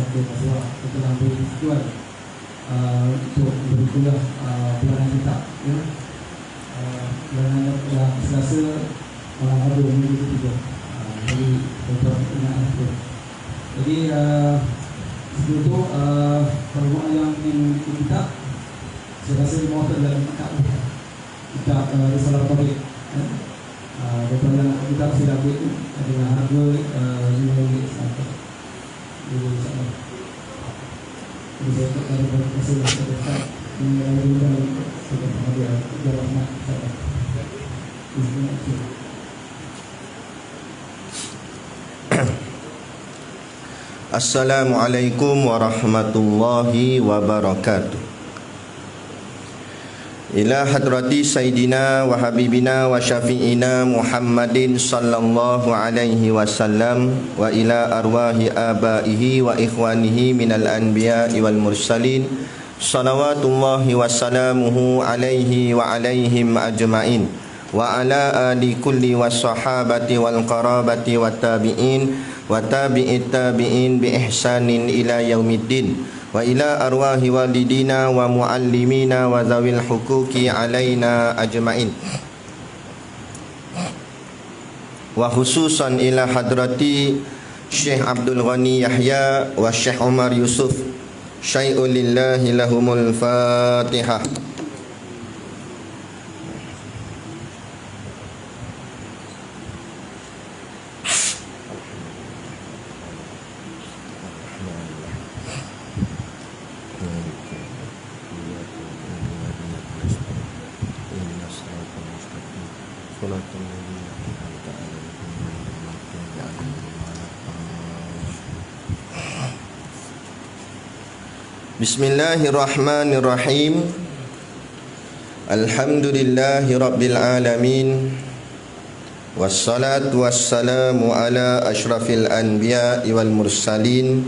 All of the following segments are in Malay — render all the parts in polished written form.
Sakit Maswa telah beri tujuan untuk beri kuliah bulanan kita, ya. Bulanan Selasa malam Rabu minggu ketiga. Jadi beberapa pertanyaan itu. Jadi sebelum itu kalau yang ingin kita, saya rasa mau dalam kita risalah tauhid. Beberapa yang kita sudah buat adalah harga nilai sampai. Jadi saya akan berhasil terdekat mengenai sebagai dia jawaban saya. Assalamualaikum warahmatullahi wabarakatuh. Ila hadrati Sayyidina wa Habibina wa Syafi'ina Muhammadin sallallahu alaihi wasallam wa ila arwahi abaihi wa ikhwanihi minal anbiya'i wal mursalin salawatullahi wa salamuhu alaihi wa alaihim ajma'in wa ala ali kulli wa sahabati wal qarabati wa tabi'in wa tabi'it tabi'in bi ihsanin ila yaumiddin wa ila arwahi walidina wa muallimina wa zawil hukuki alaina ajma'in wa khususan ila hadrati Syekh Abdul Ghani Yahya wa Syekh Umar Yusuf syai'un lillahi lahumul Fatihah. Bismillahirrahmanirrahim. Alhamdulillahi rabbil alamin. Wassalatu wassalamu ala ashrafil anbiya'i wal mursalin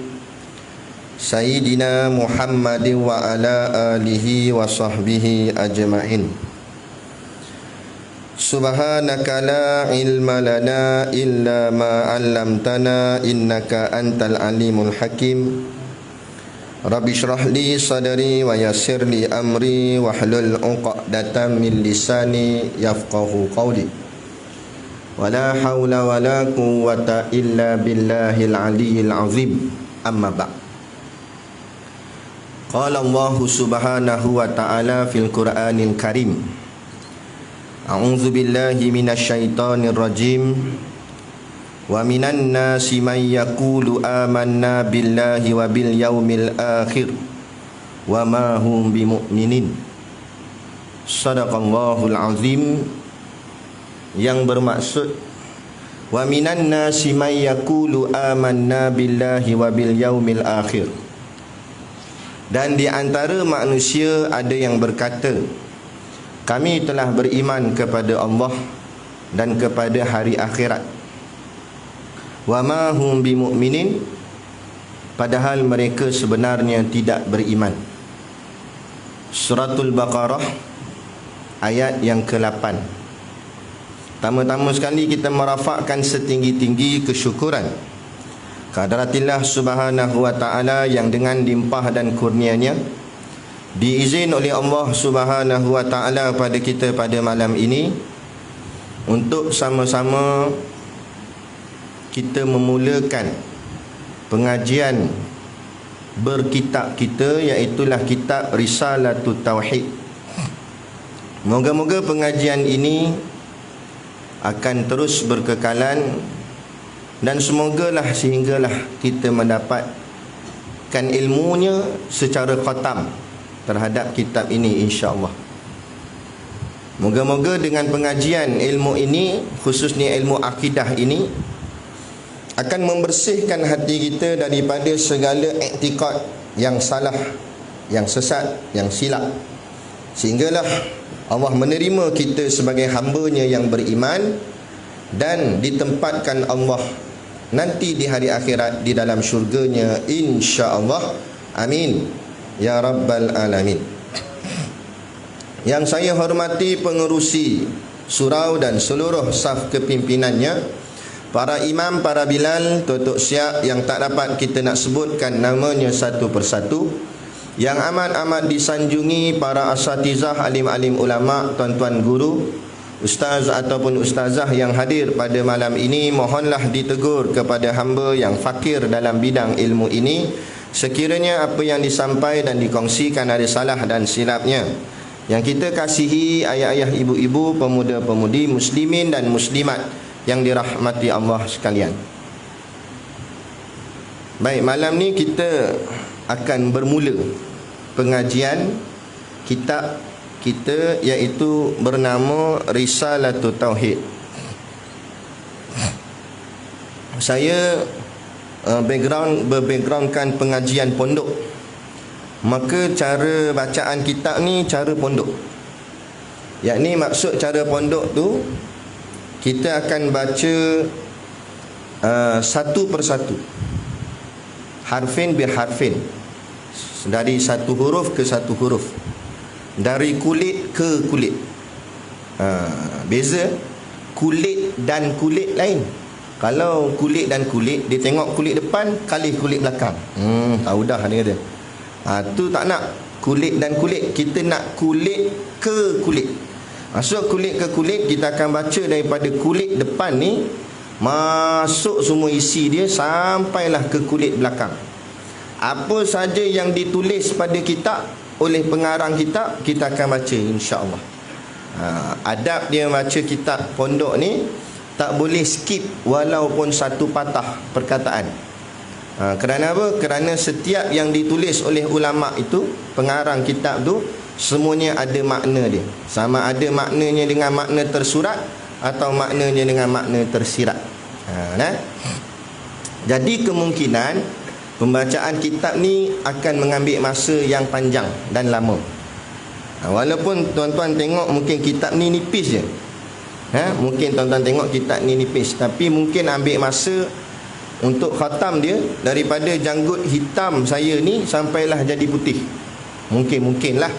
Sayyidina Muhammadin wa ala alihi wa sahbihi ajma'in. Subhanaka la ilma lana illa ma 'allamtana innaka antal alimul hakim. Rabbi shrah li sadri wa yassir li amri wahlul 'uqdatam min lisani yafqahu qawli. Wala haula wala quwwata illa billahil aliyyil azim. Amma ba'd. Qala Allah subhanahu wa ta'ala fil Qur'anil Karim. A'udzu billahi minasy syaithanir rajim. Wa minan nasi man yaqulu amanna billahi wa bil yaumil akhir wa ma hum bimu'minin. Shadaqallahul azim. Yang bermaksud wa minan nasi man yaqulu amanna billahi wa bil yaumil akhir. Dan di antara manusia ada yang berkata, kami telah beriman kepada Allah dan kepada hari akhirat. Wa ma hum bimu'minin, padahal mereka sebenarnya tidak beriman. Suratul Baqarah ayat yang ke-8. Pertama-tama sekali kita merafakkan setinggi-tinggi kesyukuran kehadiratillah subhanahu wa ta'ala yang dengan limpah dan kurnianya diizin oleh Allah subhanahu wa ta'ala pada kita pada malam ini untuk sama-sama kita memulakan pengajian berkitab kita, iaitulah kitab Risalatut Tauhid. Moga-moga pengajian ini akan terus berkekalan dan semogalah sehinggalah kita mendapatkan ilmunya secara khatam terhadap kitab ini, insya-Allah. Moga-moga dengan pengajian ilmu ini, khususnya ilmu akidah ini, akan membersihkan hati kita daripada segala iktikad yang salah, yang sesat, yang silap, sehinggalah Allah menerima kita sebagai hamba-Nya yang beriman dan ditempatkan Allah nanti di hari akhirat di dalam syurga-Nya, insya-Allah. Amin ya rabbal alamin. Yang saya hormati pengerusi surau dan seluruh saf kepimpinannya, para imam, para bilal, Tok Siap yang tak dapat kita nak sebutkan namanya satu persatu, yang amat-amat disanjungi para asatizah, alim-alim ulama, tuan-tuan guru, ustaz ataupun ustazah yang hadir pada malam ini, mohonlah ditegur kepada hamba yang fakir dalam bidang ilmu ini, sekiranya apa yang disampaikan dan dikongsikan ada salah dan silapnya. Yang kita kasihi ayah-ayah, ibu-ibu, pemuda-pemudi, muslimin dan muslimat yang dirahmati Allah sekalian. Baik, malam ni kita akan bermula pengajian kitab kita, iaitu bernama Risalatul Tauhid. Saya berbackgroundkan pengajian pondok, maka cara bacaan kitab ni cara pondok. Yakni maksud cara pondok tu, kita akan baca satu persatu, harfin biharfin, dari satu huruf ke satu huruf, dari kulit ke kulit. Beza kulit dan kulit lain. Kalau kulit dan kulit, dia tengok kulit depan kali kulit belakang, tahu dah dia kata. Tu tak nak kulit dan kulit, kita nak kulit ke kulit. Masuk kulit ke kulit, kita akan baca daripada kulit depan ni, masuk semua isi dia sampailah ke kulit belakang. Apa saja yang ditulis pada kitab oleh pengarang kitab, kita akan baca insya-Allah. Adab dia baca kitab pondok ni, tak boleh skip walaupun satu patah perkataan. Kerana apa? Kerana setiap yang ditulis oleh ulama itu, pengarang kitab tu, semuanya ada makna dia. Sama ada maknanya dengan makna tersurat atau maknanya dengan makna tersirat. Jadi kemungkinan pembacaan kitab ni akan mengambil masa yang panjang dan lama. Walaupun tuan-tuan tengok mungkin kitab ni nipis je, mungkin tuan-tuan tengok kitab ni nipis, tapi mungkin ambil masa untuk khatam dia, daripada janggut hitam saya ni sampailah jadi putih. Mungkinlah.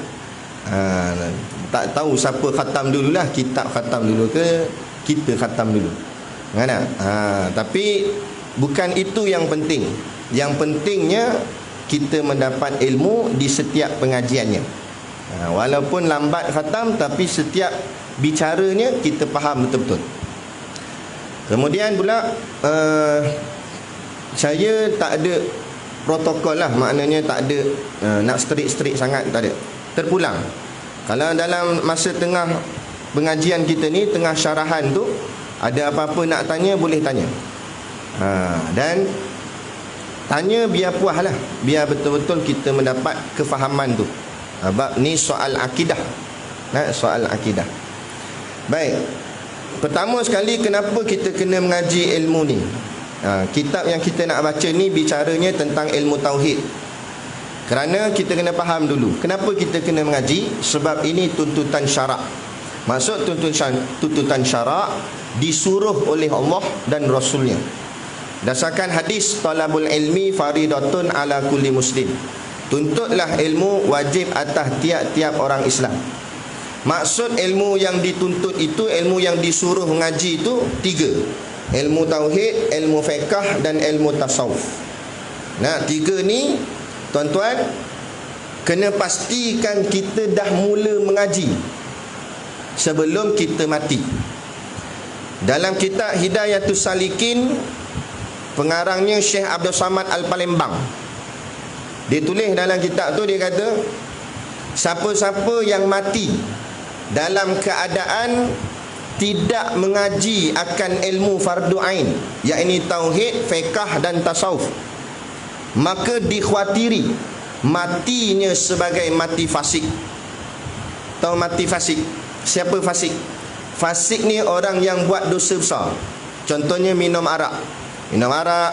Tak tahu siapa khatam dululah, kitab khatam dulu ke kita khatam dulu, kan? Tapi bukan itu yang penting. Yang pentingnya kita mendapat ilmu di setiap pengajiannya. Walaupun lambat khatam, tapi setiap bicaranya kita faham betul-betul. Kemudian pula saya tak ada protokol lah, maknanya tak ada nak strict sangat, tak ada. Terpulang. Kalau dalam masa tengah pengajian kita ni, tengah syarahan tu, ada apa-apa nak tanya, boleh tanya. Dan tanya biar puas lah, biar betul-betul kita mendapat kefahaman tu. Sebab ni soal akidah, soal akidah. Baik, pertama sekali, kenapa kita kena mengaji ilmu ni? Kitab yang kita nak baca ni bicaranya tentang ilmu tauhid. Kerana kita kena faham dulu kenapa kita kena mengaji. Sebab ini tuntutan syarak. Maksud tuntutan syarak disuruh oleh Allah dan Rasulnya. Dasarkan hadis, talabul ilmi faridatun ala kulli muslim. Tuntutlah ilmu wajib atas tiap-tiap orang Islam. Maksud ilmu yang dituntut itu, ilmu yang disuruh mengaji itu 3. Ilmu tauhid, ilmu fiqh dan ilmu tasawuf. 3 ni tuan-tuan kena pastikan kita dah mula mengaji sebelum kita mati. Dalam kitab Hidayatus Salikin, pengarangnya Syekh Abdul Samad Al-Palembang, dia tulis dalam kitab tu, dia kata, siapa-siapa yang mati dalam keadaan tidak mengaji akan ilmu fardu ain, yakni tauhid, fiqh dan tasawuf, maka dikhawatiri matinya sebagai mati fasik. Tahu mati fasik? Siapa fasik? Fasik ni orang yang buat dosa besar. Contohnya minum arak,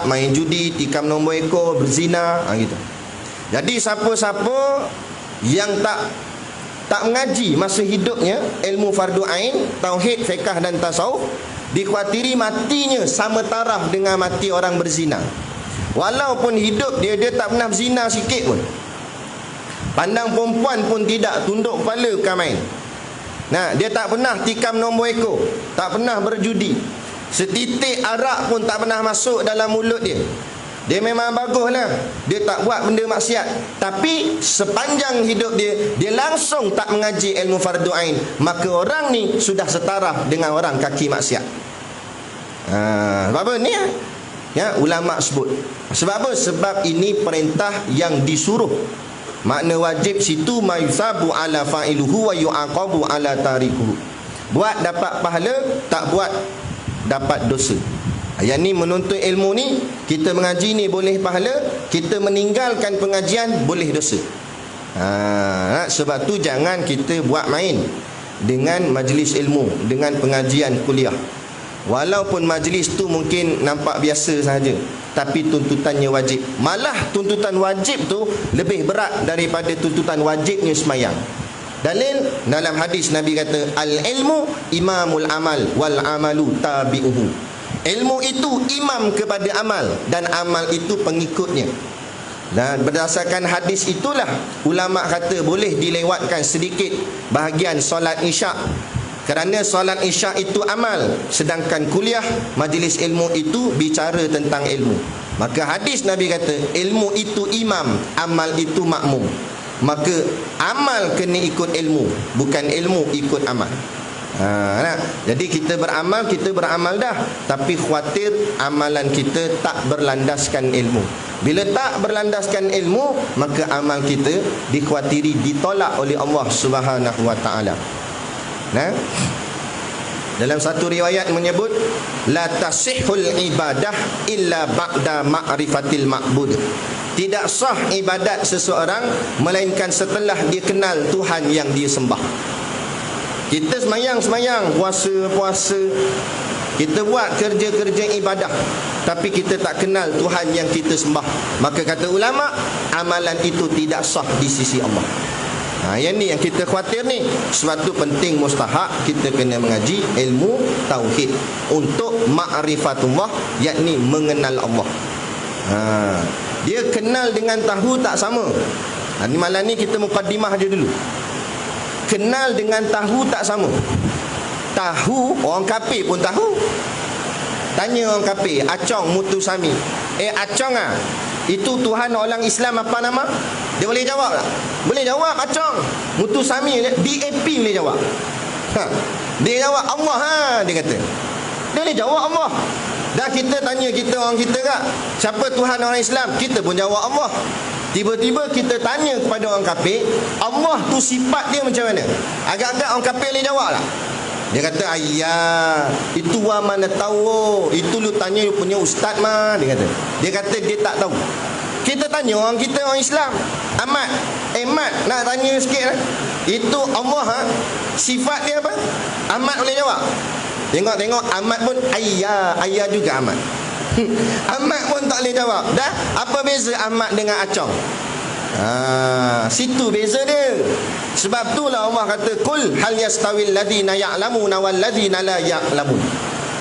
main judi, tikam nombor ekor, berzina, gitu. Jadi siapa-siapa yang tak mengaji masa hidupnya ilmu fardu ain, tauhid, fiqh dan tasawuf, dikhawatiri matinya sama taraf dengan mati orang berzina. Walaupun hidup dia tak pernah berzina sikit pun, pandang perempuan pun tidak, tunduk kepala bukan main. Dia tak pernah tikam nombor ekor, tak pernah berjudi, Setitik arak pun tak pernah masuk dalam mulut dia. Dia memang baguslah, dia tak buat benda maksiat, tapi sepanjang hidup dia, dia langsung tak mengaji ilmu fardu ain, maka orang ni sudah setara dengan orang kaki maksiat. Sebab apa ni? Ya, ulama sebut. Sebab apa? Sebab ini perintah yang disuruh. Makna wajib situ mayusabu ala fa'iluhu wa yu'aqabu ala tarikuhu. Buat dapat pahala, tak buat dapat dosa. Yang ni menuntut ilmu ni, kita mengaji ni boleh pahala, kita meninggalkan pengajian boleh dosa. Sebab tu jangan kita buat main dengan majlis ilmu, dengan pengajian kuliah. Walaupun majlis tu mungkin nampak biasa sahaja, tapi tuntutannya wajib. Malah tuntutan wajib tu lebih berat daripada tuntutan wajibnya semayang. Dalil dalam hadis Nabi kata, al-ilmu imamul amal wal amalu tabi'uhu. Ilmu itu imam kepada amal dan amal itu pengikutnya. Dan berdasarkan hadis itulah ulama kata boleh dilewatkan sedikit bahagian solat isyak, kerana solat isyak itu amal, sedangkan kuliah majlis ilmu itu bicara tentang ilmu. Maka hadis Nabi kata ilmu itu imam, amal itu makmum. Maka amal kena ikut ilmu, bukan ilmu ikut amal. Jadi kita beramal dah, tapi khawatir amalan kita tak berlandaskan ilmu. Bila tak berlandaskan ilmu, maka amal kita dikhawatiri ditolak oleh Allah Subhanahu wa taala. Dalam satu riwayat menyebut, la tasihhul ibadah illa ba'da ma'rifatil ma'bud. Tidak sah ibadat seseorang melainkan setelah dia kenal Tuhan yang dia sembah. Kita semayang, puasa, kita buat kerja-kerja ibadah, tapi kita tak kenal Tuhan yang kita sembah. Maka kata ulama, amalan itu tidak sah di sisi Allah. Yang ni yang kita khawatir ni. Sebab tu penting mustahak kita kena mengaji ilmu tauhid untuk ma'rifatullah, yakni mengenal Allah. Dia kenal dengan tahu tak sama. Ni malam ni kita mukaddimah je dulu. Kenal dengan tahu tak sama. Tahu, orang kafir pun tahu. Tanya orang kafir, Acong Mutusami, Acong itu Tuhan orang Islam apa nama? Dia boleh jawab tak? Boleh jawab Acong Mutusami, DAP boleh jawab. Dia jawab Allah, dia kata. Dia boleh jawab Allah. Dah kita tanya orang kita kak, siapa Tuhan orang Islam? Kita pun jawab Allah. Tiba-tiba kita tanya kepada orang kafir, Allah tu sifat dia macam mana? Agak-agak orang kafir boleh jawab lah. Dia kata, ayah, itu wa mana tahu. Itu lu tanya lu punya ustaz mah. Dia kata dia tak tahu. Kita tanya orang kita, orang Islam, Ahmad, Mat, nak tanya sikit lah. Itu Allah sifat dia apa? Ahmad boleh jawab. Tengok Ahmad pun ayah juga Ahmad. Ahmad pun tak boleh jawab. Dah, apa beza Ahmad dengan Acong? Situ beza dia. Sebab itulah Allah kata, kul hal yastawil ladina ya'lamuna wal ladina la ya'lamun.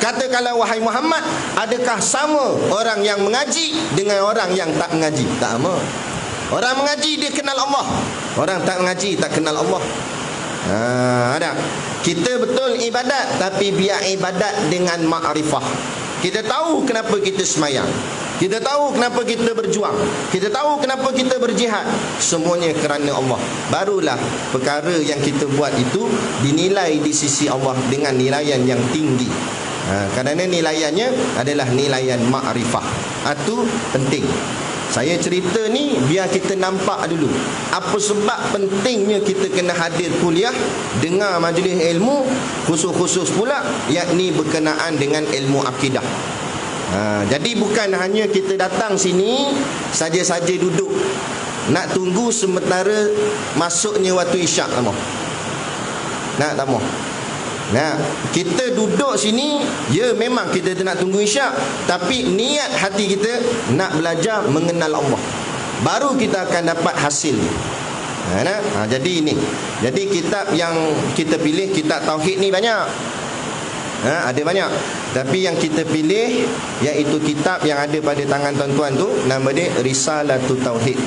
Katakanlah wahai Muhammad, adakah sama orang yang mengaji dengan orang yang tak mengaji? Tak sama. Orang mengaji dia kenal Allah, orang tak mengaji tak kenal Allah. Ada. Kita betul ibadat, tapi biar ibadat dengan ma'rifah. Kita tahu kenapa kita semayang, kita tahu kenapa kita berjuang, kita tahu kenapa kita berjihad. Semuanya kerana Allah. Barulah perkara yang kita buat itu dinilai di sisi Allah dengan nilaian yang tinggi. Kerana nilaiannya adalah nilaian ma'rifah. Itu penting. Saya cerita ni biar kita nampak dulu apa sebab pentingnya kita kena hadir kuliah, dengar majlis ilmu, khusus-khusus pula yakni berkenaan dengan ilmu akidah. Jadi bukan hanya kita datang sini saja-saja duduk nak tunggu sementara masuknya waktu isyak lama. Tak mau. Kita duduk sini, ya memang kita nak tunggu isyak, tapi niat hati kita nak belajar mengenal Allah. Baru kita akan dapat hasil. Jadi ini. Jadi kitab yang kita pilih, kitab tauhid ni banyak. Ada banyak. Tapi yang kita pilih iaitu kitab yang ada pada tangan tuan-tuan tu, nama dia Risalatul Tauhid.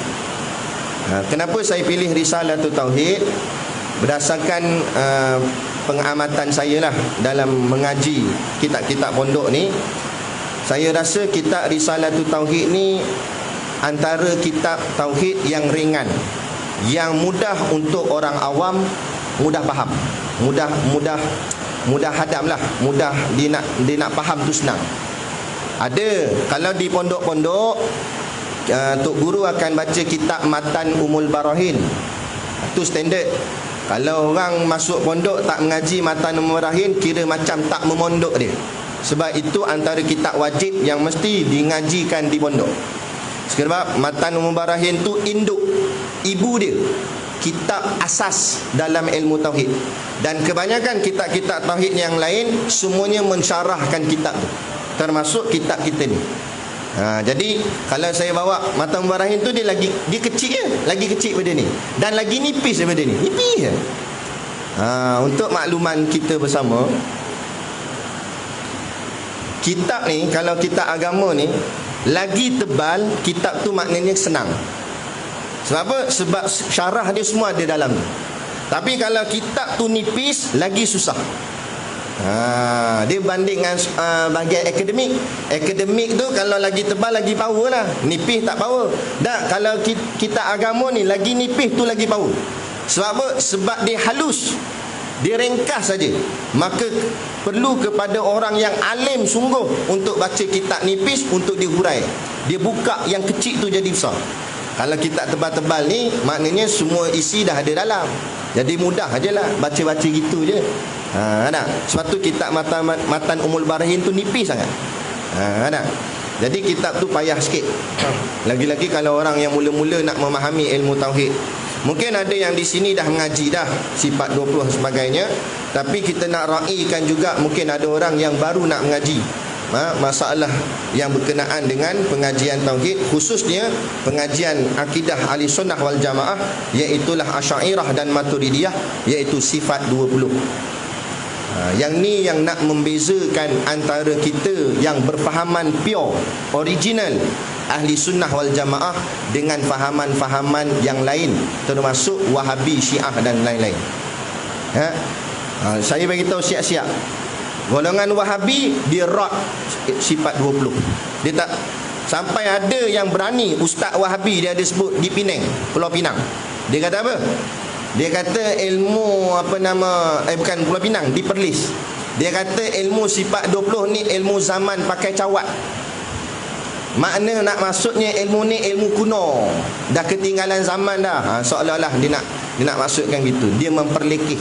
Kenapa saya pilih Risalatul Tauhid? Berdasarkan pengamatan saya lah dalam mengaji kitab-kitab pondok ni, saya rasa kitab Risalatul Tauhid ni antara kitab tauhid yang ringan, yang mudah untuk orang awam mudah faham, mudah hadam lah, mudah dia nak faham tu senang. Ada kalau di pondok-pondok, Tok Guru akan baca kitab Matan Umul Barahin. Itu standard. Kalau orang masuk pondok tak mengaji Matan Umul Barahin, kira macam tak memondok dia. Sebab itu antara kitab wajib yang mesti dingajikan di pondok. Sebab Matan Umul Barahin tu induk, ibu dia, kitab asas dalam ilmu tauhid. Dan kebanyakan kitab-kitab tauhid yang lain semuanya mensyarahkan kitab tu, termasuk kitab kita ni. Jadi kalau saya bawa Matan Umul Barahin tu, dia kecil je, lagi kecil daripada ni, dan lagi nipis daripada ni, nipis je. Untuk makluman kita bersama, kitab ni, kalau kitab agama ni lagi tebal, kitab tu maknanya senang. Sebab apa? Sebab syarah dia semua ada dalam tu. Tapi kalau kitab tu nipis, lagi susah. Dia banding dengan bahagian akademik. Akademik tu kalau lagi tebal, lagi power lah. Nipis tak power. Dan kalau kitab agama ni lagi nipis tu lagi power. Sebab apa? Sebab dia halus, dia ringkas saja. Maka perlu kepada orang yang alim sungguh untuk baca kitab nipis, untuk dihurai. Dia buka yang kecil tu jadi besar. Kalau kitab tebal-tebal ni, maknanya semua isi dah ada dalam. Jadi mudah ajalah baca-baca gitu je. Sebab tu kitab Matan Umul Barahin tu nipis sangat. Jadi kitab tu payah sikit. Lagi-lagi kalau orang yang mula-mula nak memahami ilmu tauhid. Mungkin ada yang di sini dah mengaji dah sifat 20 sebagainya, tapi kita nak raikan juga, mungkin ada orang yang baru nak mengaji masalah yang berkenaan dengan pengajian tauhid, khususnya pengajian akidah ahli sunnah wal jamaah, iaitulah Asy'ariyah dan Maturidiyah, iaitu sifat 20. Yang ni yang nak membezakan antara kita yang berfahaman pure, original ahli sunnah wal jamaah dengan fahaman-fahaman yang lain, termasuk Wahabi, Syiah dan lain-lain. Saya bagi tahu siap-siap, golongan Wahabi dia rot sifat 20. Dia tak sampai ada yang berani, Ustaz Wahabi dia ada sebut di Penang, Pulau Pinang. Dia kata apa? Dia kata ilmu bukan Pulau Pinang, di Perlis. Dia kata ilmu sifat 20 ni ilmu zaman pakai cawat. Makna nak maksudnya ilmu ni ilmu kuno, dah ketinggalan zaman dah. Seolah-olah dia nak maksudkan gitu. Dia memperlekeh.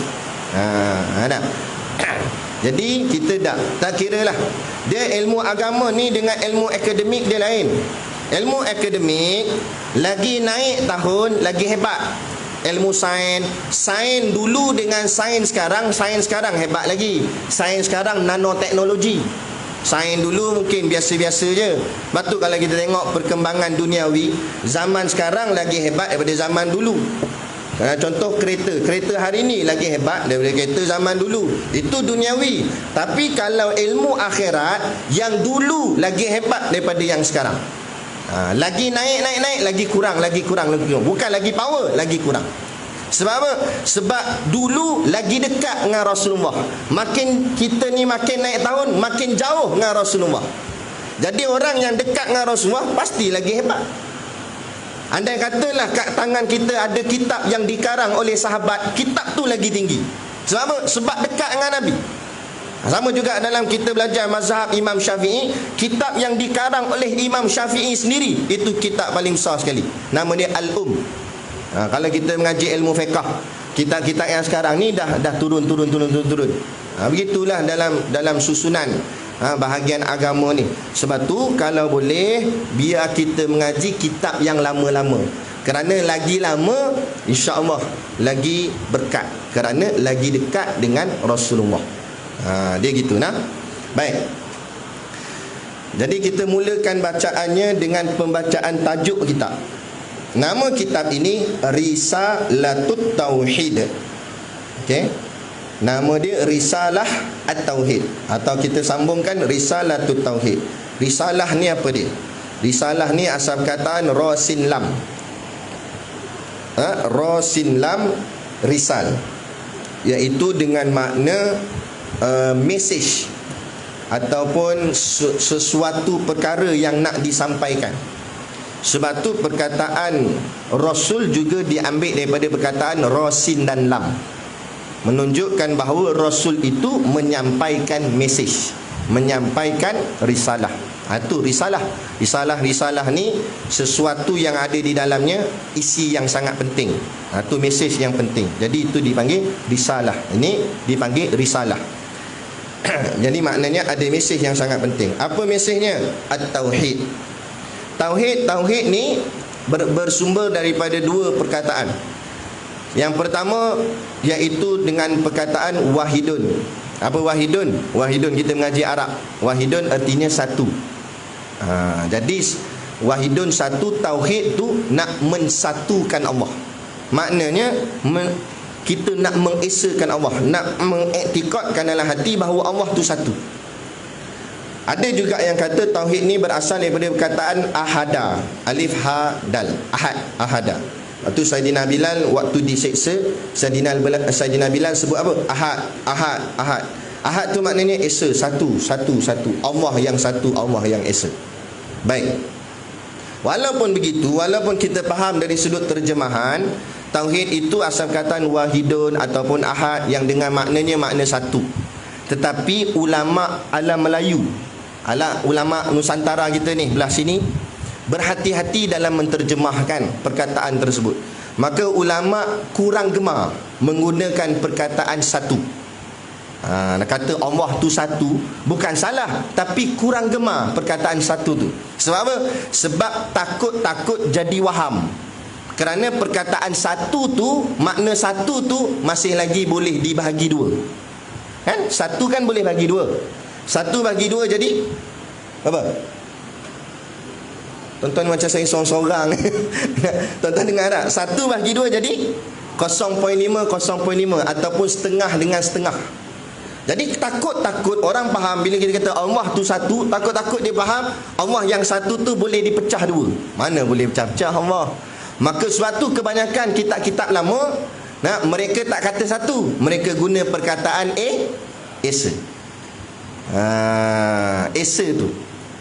Jadi kita tak kira lah. Dia ilmu agama ni dengan ilmu akademik dia lain. Ilmu akademik lagi naik tahun, lagi hebat. Ilmu sains dulu dengan sains sekarang hebat lagi. Sains sekarang nanoteknologi. Sains dulu mungkin biasa-biasa je. Lepas tu kalau kita tengok perkembangan duniawi, zaman sekarang lagi hebat daripada zaman dulu. Contoh kereta hari ni lagi hebat daripada kereta zaman dulu. Itu duniawi. Tapi kalau ilmu akhirat, yang dulu lagi hebat daripada yang sekarang. Lagi naik, lagi kurang. Bukan lagi power, lagi kurang. Sebab apa? Sebab dulu lagi dekat dengan Rasulullah. Makin kita ni makin naik tahun, makin jauh dengan Rasulullah. Jadi orang yang dekat dengan Rasulullah pasti lagi hebat. Andai katalah kat tangan kita ada kitab yang dikarang oleh sahabat, kitab tu lagi tinggi. Sebab apa? Sebab dekat dengan Nabi. Sama juga dalam kita belajar mazhab Imam Syafi'i, kitab yang dikarang oleh Imam Syafi'i sendiri, itu kitab paling besar sekali. Nama dia Al-Um. Kalau kita mengaji ilmu fiqh, kitab-kitab yang sekarang ni dah turun. Begitulah dalam susunan bahagian agama ni. Sebab tu kalau boleh, biar kita mengaji kitab yang lama-lama. Kerana lagi lama, insya-Allah lagi berkat. Kerana lagi dekat dengan Rasulullah. Dia gitu nah. Baik. Jadi kita mulakan bacaannya dengan pembacaan tajuk kitab. Nama kitab ini Risalatul Tauhid. Okey. Nama dia Risalah At-Tauhid, atau kita sambungkan Risalatul Tauhid. Risalah ni apa dia? Risalah ni asal perkataan Rasin Lam. Rasin Lam Risal. iaitu dengan makna message ataupun sesuatu perkara yang nak disampaikan. Sebab tu perkataan Rasul juga diambil daripada perkataan Rasin dan Lam, menunjukkan bahawa Rasul itu menyampaikan message, menyampaikan risalah. Itu risalah. Risalah ni sesuatu yang ada di dalamnya isi yang sangat penting. Itu message yang penting. Jadi itu dipanggil risalah. Ini dipanggil risalah. Jadi maknanya ada message yang sangat penting. Apa message-nya? At-Tauhid. Tauhid ni bersumber daripada dua perkataan. Yang pertama iaitu dengan perkataan wahidun. Apa wahidun? Wahidun kita mengaji Arab. Wahidun artinya satu. Jadi wahidun satu, tauhid tu nak mensatukan Allah. Maknanya kita nak mengesakan Allah, nak mengiktikadkan dalam hati bahawa Allah tu satu. Ada juga yang kata tauhid ni berasal daripada perkataan ahada, alif ha dal, ahad, ahada. Waktu Sayyidina Bilal waktu diseksa, Sayyidina Bilal sebut apa? Ahad, ahad, ahad. Ahad tu maknanya esa, satu, satu, satu. Allah yang satu, Allah yang esa. Baik. Walaupun begitu, walaupun kita faham dari sudut terjemahan, tauhid itu asal perkataan wahidun ataupun ahad yang dengan maknanya makna satu. Tetapi ulama alam Melayu, ulama Nusantara kita ni belah sini berhati-hati dalam menterjemahkan perkataan tersebut. Maka ulama kurang gemar menggunakan perkataan satu. Nak kata Allah tu satu bukan salah, tapi kurang gemar perkataan satu tu. Sebab apa? Sebab takut jadi waham. Kerana perkataan satu tu, makna satu tu masih lagi boleh dibahagi dua. Kan? Satu kan boleh bagi dua. Satu bagi dua jadi apa? Tuan-tuan macam saya sorang-sorang. Tuan-tuan dengar tak? Satu bagi dua jadi 0.5, 0.5 ataupun setengah dengan setengah. Jadi takut orang faham bila kita kata Allah tu satu, takut dia faham Allah yang satu tu boleh dipecah dua. Mana boleh pecah-pecah Allah? Maka suatu kebanyakan kitab-kitab lama, mereka tak kata satu, mereka guna perkataan esa. Esa tu.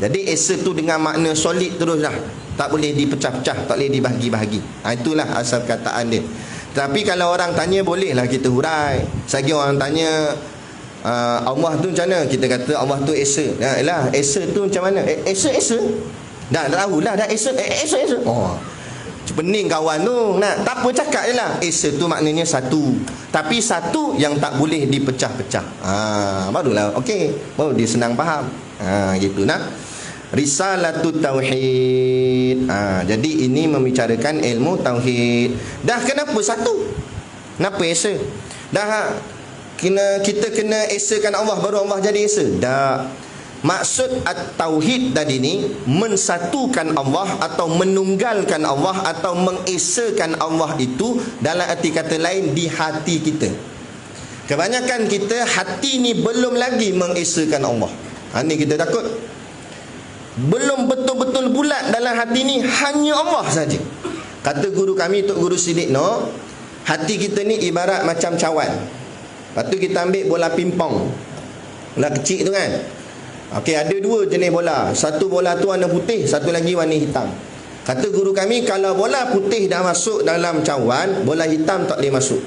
Jadi esa tu dengan makna solid terus dah. Tak boleh dipecah-pecah, tak boleh dibahagi-bahagi. Itulah asal perkataan dia. Tapi kalau orang tanya, bolehlah kita hurai. Selagi orang tanya Allah tu macam mana, kita kata Allah tu esa. Yalah, esa tu macam mana? Esa. Dah tahulah dah esa. Oh. Pening kawan tu. Tak apa cakap je lah. Esa tu maknanya satu. Tapi satu yang tak boleh dipecah-pecah. Barulah okey. Baru dia senang faham. Gitu nah. Risalatut tauhid. Jadi ini membicarakan ilmu tauhid. Dah kenapa satu? Kenapa esa? Dah kita kena esakan Allah baru Allah jadi esa. Dah. Maksud at-tauhid tadi ni mensatukan Allah atau menunggalkan Allah atau mengesakan Allah itu dalam arti kata lain di hati kita. Kebanyakan kita hati ni belum lagi mengesakan Allah. Ni kita takut. Belum betul-betul bulat dalam hati ni hanya Allah saja. Kata guru kami, Tok Guru Siddiq no, hati kita ni ibarat macam cawan. Lepas tu kita ambil bola pimpong, bola kecil tu kan. Okey, ada dua jenis bola. Satu bola tu warna putih, satu lagi warna hitam. Kata guru kami, kalau bola putih dah masuk dalam cawan, bola hitam tak boleh masuk.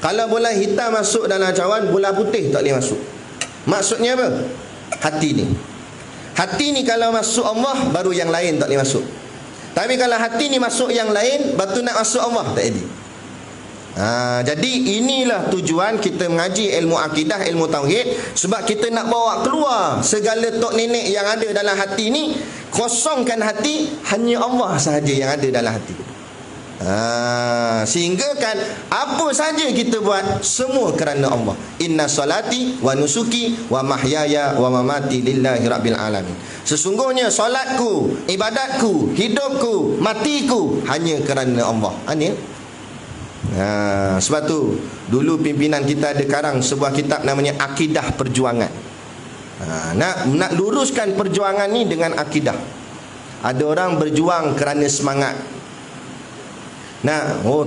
Kalau bola hitam masuk dalam cawan, bola putih tak boleh masuk. Maksudnya apa? Hati ni. Hati ni kalau masuk Allah, baru yang lain tak boleh masuk. Tapi kalau hati ni masuk yang lain, batu nak masuk Allah tak jadi. Jadi inilah tujuan kita mengaji ilmu akidah, ilmu tauhid. Sebab kita nak bawa keluar segala tok nenek yang ada dalam hati ni. Kosongkan hati, hanya Allah sahaja yang ada dalam hati. Sehingga kan apa saja kita buat, semua kerana Allah. Inna salati wa nusuki wa mahyaya wa mamati lillahi rabbil alamin. Sesungguhnya solatku, ibadatku, hidupku, matiku hanya kerana Allah. Sebab tu dulu pimpinan kita ada karang sebuah kitab namanya Akidah Perjuangan. Nak luruskan perjuangan ni dengan akidah. Ada orang berjuang kerana semangat.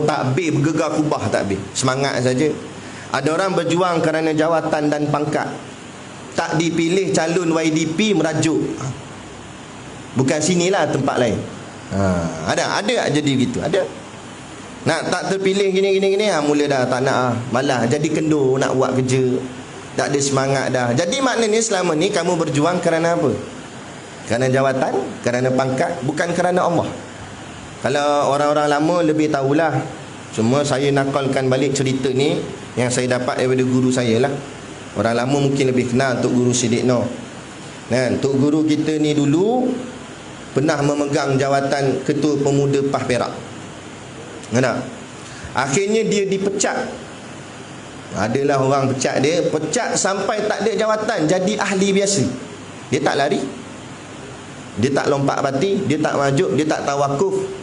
Takbir bergegar kubah takbir, semangat saja. Ada orang berjuang kerana jawatan dan pangkat, tak dipilih calon YDP merajuk. Bukan sinilah, tempat lain. Ada jadi gitu. Ada. Nak tak terpilih gini, mula dah tak nak malah jadi kendur nak buat kerja. Tak ada semangat dah. Jadi maknanya selama ni kamu berjuang kerana apa? Kerana jawatan, kerana pangkat, bukan kerana Allah. Kalau orang-orang lama lebih tahulah. Cuma saya nakalkan balik cerita ni yang saya dapat daripada guru saya lah. Orang lama mungkin lebih kenal Tok Guru Siddiq Noh. Kan, Tok Guru kita ni dulu pernah memegang jawatan Ketua Pemuda PAH Perak. Kenapa? Akhirnya dia dipecat. Adalah orang pecat dia, pecat sampai tak ada jawatan, jadi ahli biasa. Dia tak lari, dia tak lompat parti, dia tak majuk, dia tak tawakuf.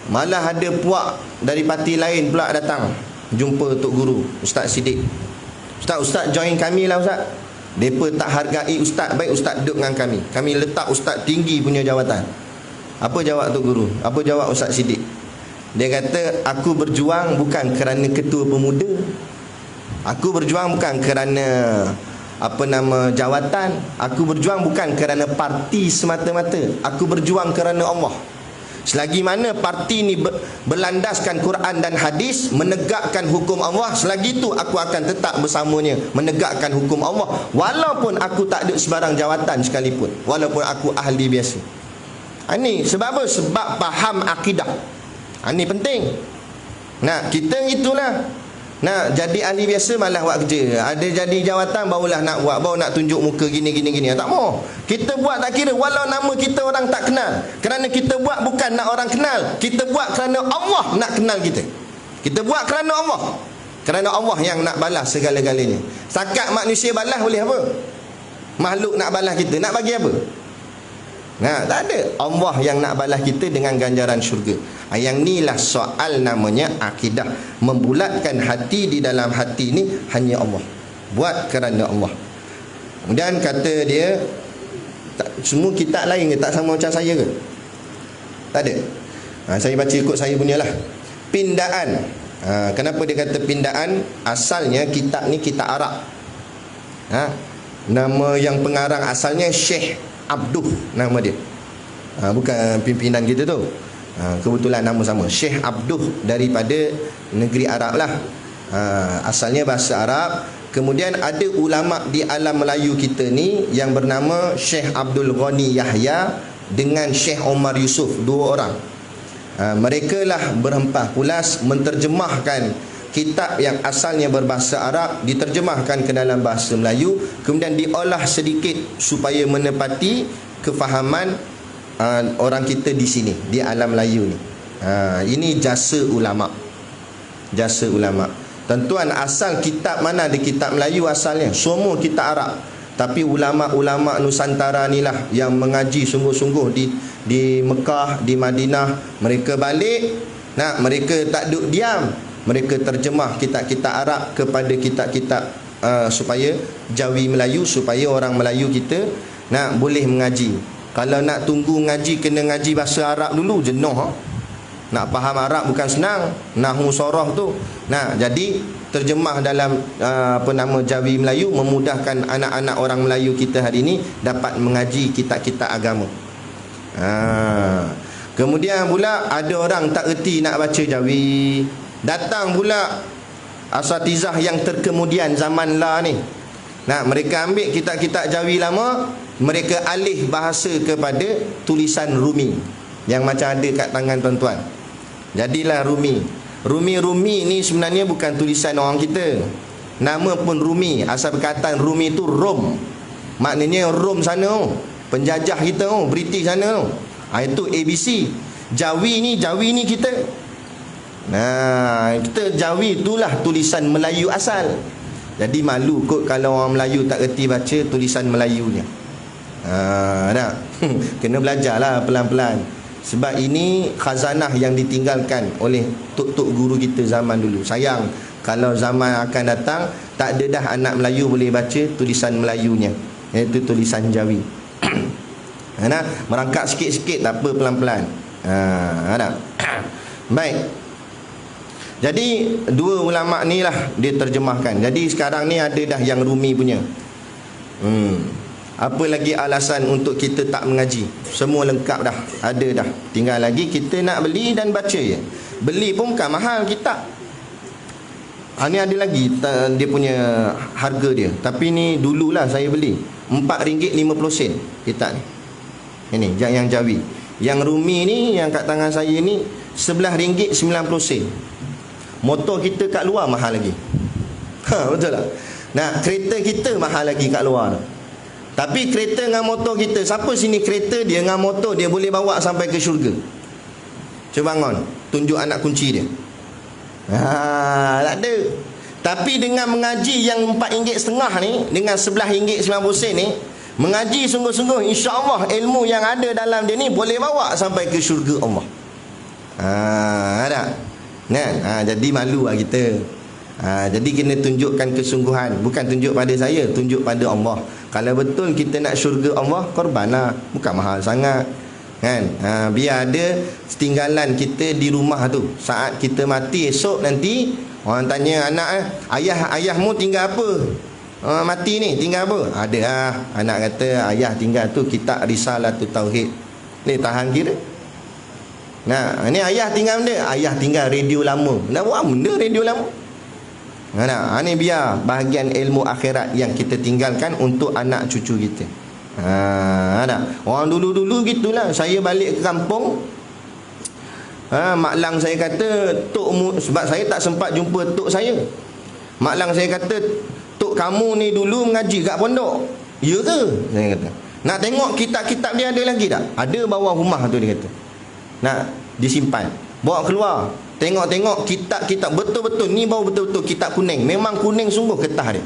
Malah ada puak dari parti lain pula datang jumpa Tok Guru Ustaz Siddiq. Ustaz join kami lah Ustaz. Mereka tak hargai Ustaz, baik Ustaz duduk dengan kami. Kami letak Ustaz tinggi punya jawatan. Apa jawab Tok Guru? Apa jawab Ustaz Siddiq? Dia kata, aku berjuang bukan kerana ketua pemuda. Aku berjuang bukan kerana jawatan. Aku berjuang bukan kerana parti semata-mata. Aku berjuang kerana Allah. Selagi mana parti ni berlandaskan Quran dan hadis, menegakkan hukum Allah, selagi itu aku akan tetap bersamanya menegakkan hukum Allah, walaupun aku tak ada sebarang jawatan sekalipun, walaupun aku ahli biasa. Ini sebab apa? Sebab faham akidah. Ini penting. Nah, kita itulah. Nak jadi ahli biasa malah buat kerja. Ada jadi jawatan barulah nak buat, baru nak tunjuk muka gini. Tak mau. Kita buat tak kira, walau nama kita orang tak kenal. Kerana kita buat bukan nak orang kenal. Kita buat kerana Allah nak kenal kita. Kita buat kerana Allah. Kerana Allah yang nak balas segala-galanya. Setakat manusia balas boleh apa? Makhluk nak balas kita, nak bagi apa? Nah, tak ada. Allah yang nak balas kita dengan ganjaran syurga. Yang inilah soal namanya akidah. Membulatkan hati di dalam hati ni hanya Allah. Buat kerana Allah. Kemudian kata dia, semua kitab lain ke? Tak sama macam saya ke? Tak ada. Saya baca ikut saya punya lah. Pindaan. Kenapa dia kata pindaan? Asalnya kitab ni kitab Arab. Nama yang pengarang asalnya Syekh Abduh, nama dia. Bukan pimpinan kita tu. Kebetulan nama sama, Syekh Abduh, daripada negeri Arab lah. Asalnya bahasa Arab. Kemudian ada ulama di alam Melayu kita ni yang bernama Syekh Abdul Ghani Yahya dengan Syekh Omar Yusuf, dua orang. Mereka lah berhempah pulas menterjemahkan kitab yang asalnya berbahasa Arab, diterjemahkan ke dalam bahasa Melayu, kemudian diolah sedikit supaya menepati kefahaman orang kita di sini, di alam Melayu ni. Ini jasa ulama. Jasa ulama. Tuan-tuan, asal kitab mana di kitab Melayu asalnya? Semua kitab Arab. Tapi ulama-ulama Nusantara ni lah yang mengaji sungguh-sungguh di Mekah, di Madinah. Mereka balik, mereka tak duduk diam. Mereka terjemah kitab-kitab Arab kepada kitab-kitab supaya Jawi Melayu, supaya orang Melayu kita boleh mengaji. Kalau nak tunggu ngaji, kena ngaji bahasa Arab dulu, jenuh. Nak faham Arab bukan senang. Nahwu soroh tu. Jadi terjemah dalam Jawi Melayu, memudahkan anak-anak orang Melayu kita hari ini dapat mengaji kitab-kitab agama. Kemudian pula ada orang tak erti nak baca Jawi. Datang pula asatizah yang terkemudian zaman lah ni. Mereka ambil kitab-kitab Jawi lama, mereka alih bahasa kepada tulisan Rumi yang macam ada kat tangan tuan-tuan. Jadilah Rumi. Rumi ni sebenarnya bukan tulisan orang kita. Nama pun Rumi. Asal perkataan Rumi tu Rom. Maknanya Rom sana, penjajah kita, British sana. Itu ABC. Jawi ni kita. Kita Jawi itulah tulisan Melayu asal. Jadi malu kot kalau orang Melayu tak erti baca tulisan Melayunya. Kena belajarlah pelan-pelan. Sebab ini khazanah yang ditinggalkan oleh tok-tok guru kita zaman dulu. Sayang kalau zaman akan datang tak ada dah anak Melayu boleh baca tulisan Melayunya, iaitu tulisan Jawi. Merangkak sikit-sikit, tak apa, pelan-pelan. Baik. Jadi dua ulama ni lah dia terjemahkan. Jadi sekarang ni ada dah yang Rumi punya. Apa lagi alasan untuk kita tak mengaji? Semua lengkap dah, ada dah. Tinggal lagi kita nak beli dan baca je. Beli pun bukan mahal kitab. Ni ada lagi dia punya harga dia. Tapi ni dululah saya beli RM4.50 kitab ni. Ini yang Jawi. Yang Rumi ni yang kat tangan saya ni RM11.90. Motor kita kat luar mahal lagi. Betul tak? Nah, kereta kita mahal lagi kat luar tu. Tapi kereta dengan motor kita, siapa sini kereta dia dengan motor dia boleh bawa sampai ke syurga? Cuba bangun, tunjuk anak kunci dia. Tak ada. Tapi dengan mengaji yang RM4.50 ni, dengan RM11.90 ni, mengaji sungguh-sungguh, insya-Allah ilmu yang ada dalam dia ni boleh bawa sampai ke syurga Allah. Ada. Nah, jadi malu lah kita. Jadi kena tunjukkan kesungguhan. Bukan tunjuk pada saya, tunjuk pada Allah. Kalau betul kita nak syurga Allah, korbanlah. Bukan mahal sangat, kan? Biar ada setinggalan kita di rumah tu. Saat kita mati esok nanti, orang tanya anak, ayahmu tinggal apa? Mati ni tinggal apa? Ada lah. Anak kata ayah tinggal tu kitab Risalatul Tauhid. Ni tahan kira. Nah, ni ayah tinggal benda. Ayah tinggal radio lama. Nak buat benda radio lama? Nah, ni biar bahagian ilmu akhirat yang kita tinggalkan untuk anak cucu kita. Orang dulu-dulu gitulah. Saya balik ke kampung, mak lang saya kata, sebab saya tak sempat jumpa tok saya. Mak lang saya kata, tok kamu ni dulu mengaji kat pondok. Ya ke? Saya kata. Nak tengok kitab-kitab dia ada lagi tak? Ada bawah rumah tu, dia kata. Nak disimpan. Bawa keluar. Tengok-tengok kitab-kitab betul-betul ni, baru betul-betul kitab kuning. Memang kuning sungguh getah dia.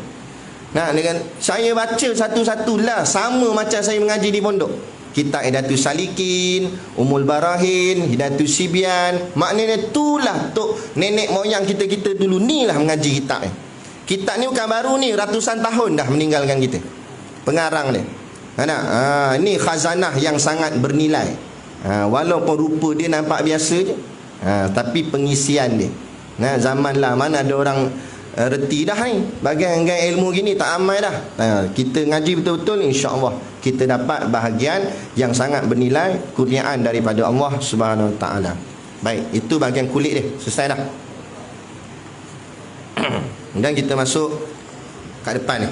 Nah, dengan saya baca satu-satulah sama macam saya mengaji di pondok. Kitab Hidayatus Salikin, Ummul Barahin, Hidayatus Sibyan. Maknanya itulah tok nenek moyang kita dulu ni lah mengaji kitab ni. Kitab ni bukan baru ni, ratusan tahun dah meninggalkan kita. Pengarang dia. Ini khazanah yang sangat bernilai. Walaupun rupa dia nampak biasa je. Tapi pengisian dia. Zaman lah mana ada orang reti dah ni. Bagian ilmu gini tak amai dah. Kita ngaji betul-betul, insya-Allah kita dapat bahagian yang sangat bernilai, kurniaan daripada Allah Subhanahu Wa Taala. Baik, itu bahagian kulit dia. Selesai dah. Dan kita masuk kat depan ni.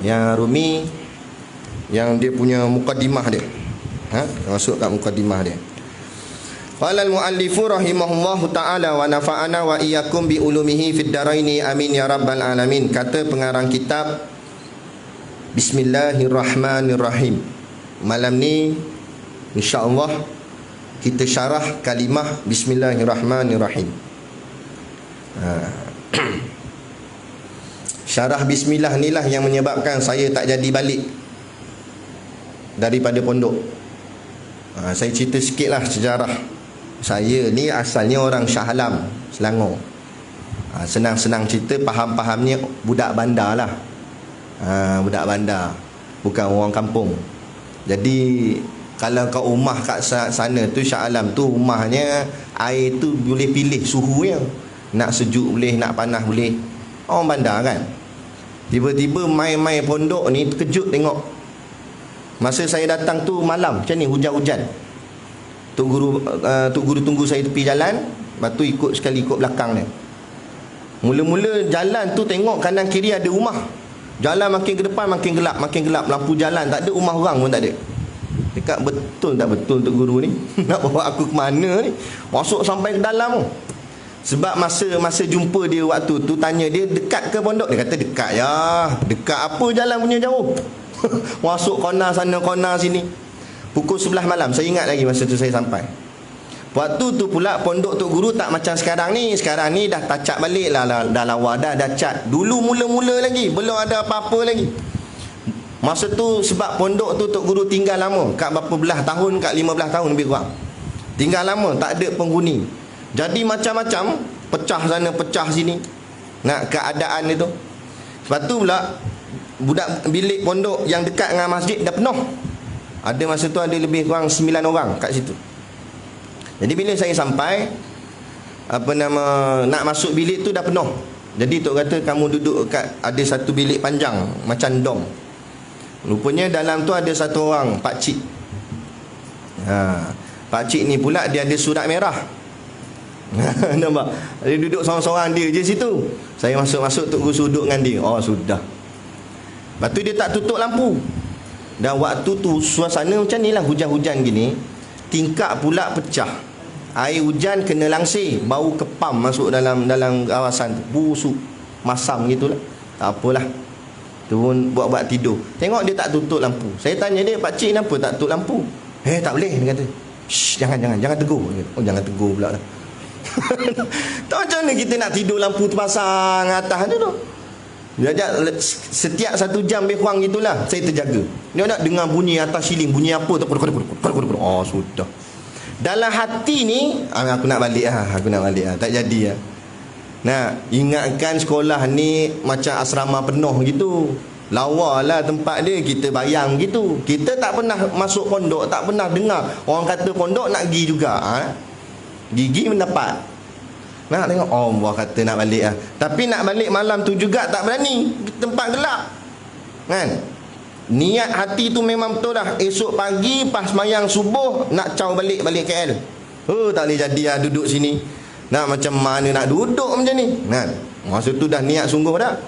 Yang Rumi, yang dia punya mukaddimah dia. Masuk kat mukaddimah dia. Qala al-muallifu rahimahullahu ta'ala wa nafa'ana wa iyyakum bi ulumihi fid daraini amin ya rabbal alamin. Kata pengarang kitab, Bismillahirrahmanirrahim. Malam ni insya-Allah kita syarah kalimah Bismillahirrahmanirrahim. Syarah bismillah ni lah yang menyebabkan saya tak jadi balik daripada pondok. Saya cerita sikit lah sejarah. Saya ni asalnya orang Shah Alam, Selangor. Senang-senang cerita, faham-fahamnya budak bandar lah. Budak bandar, bukan orang kampung. Jadi kalau kat rumah kat sana tu, Shah Alam tu rumahnya air tu boleh pilih suhunya. Nak sejuk boleh, nak panas boleh. Orang bandar kan. Tiba-tiba mai-mai pondok ni terkejut tengok. Masa saya datang tu malam, macam ni hujan-hujan. Tok guru tunggu saya tepi jalan, lepas tu ikut belakang dia. Mula-mula jalan tu tengok kanan kiri ada rumah. Jalan makin ke depan makin gelap, lampu jalan tak ada, rumah orang pun tak ada. Dekat betul tak betul tok guru ni? Nak bawa aku ke mana ni? Masuk sampai ke dalam tu. Sebab masa jumpa dia waktu tu, tanya dia dekat ke pondok, dia kata dekat ya. Dekat apa, jalan punya jauh. Masuk kona sana kona sini. Pukul 11 malam, saya ingat lagi masa tu saya sampai. Waktu tu pula pondok tok guru tak macam sekarang ni. Sekarang ni dah tacak balik lah, dah lawa dah cat. Dulu mula-mula lagi, belum ada apa-apa lagi. Masa tu sebab pondok tu tok guru tinggal lama, kat berapa belah tahun, kat 15 tahun lebih kurang. Tinggal lama, tak ada penghuni. Jadi macam-macam, pecah sana pecah sini. Nak keadaan itu. Sebab tu pula budak bilik pondok yang dekat dengan masjid dah penuh. Ada masa tu ada lebih kurang 9 orang kat situ. Jadi bila saya sampai, nak masuk bilik tu dah penuh. Jadi tok kata kamu duduk kat ada satu bilik panjang macam dom. Rupanya dalam tu ada satu orang pak cik. Pak cik ni pula dia ada surat merah. Nampak? Dia duduk seorang-seorang dia je situ. Saya masuk-masuk tok guru duduk dengan dia. Oh sudah. Lepas tu dia tak tutup lampu. Dan waktu tu suasana macam ni lah, hujan-hujan gini. Tingkap pula pecah. Air hujan kena langsir, bau kepam masuk dalam kawasan tu. Busuk, masam gitulah. Tak apalah. Turun buat-buat tidur. Tengok dia tak tutup lampu. Saya tanya dia, "Pak cik kenapa tak tutup lampu?" Tak boleh," dia kata. "Shh, jangan tegur." Oh, jangan tegur pula lah. Tak macam mana kita nak tidur lampu terpasang atas tu tu. Setiap 1 jam lebih kurang gitulah saya terjaga. Dia nak dengar bunyi atas siling, bunyi apa tu. Oh sudah. Dalam hati ni aku nak balik tak jadi lah. Nah, ingatkan sekolah ni macam asrama penuh gitu. Lawa lah tempat dia, kita bayang gitu. Kita tak pernah masuk pondok, tak pernah dengar orang kata pondok nak pergi juga. Gigi mendapat. Nak tengok Allah kata nak balik lah. Tapi nak balik malam tu juga tak berani, tempat gelap. Kan? Niat hati tu memang betul dah. Esok pagi pas mayang subuh nak caw balik KL. Tak boleh jadi lah duduk sini. Nak macam mana nak duduk macam ni. Kan? Masa tu dah niat sungguh dah.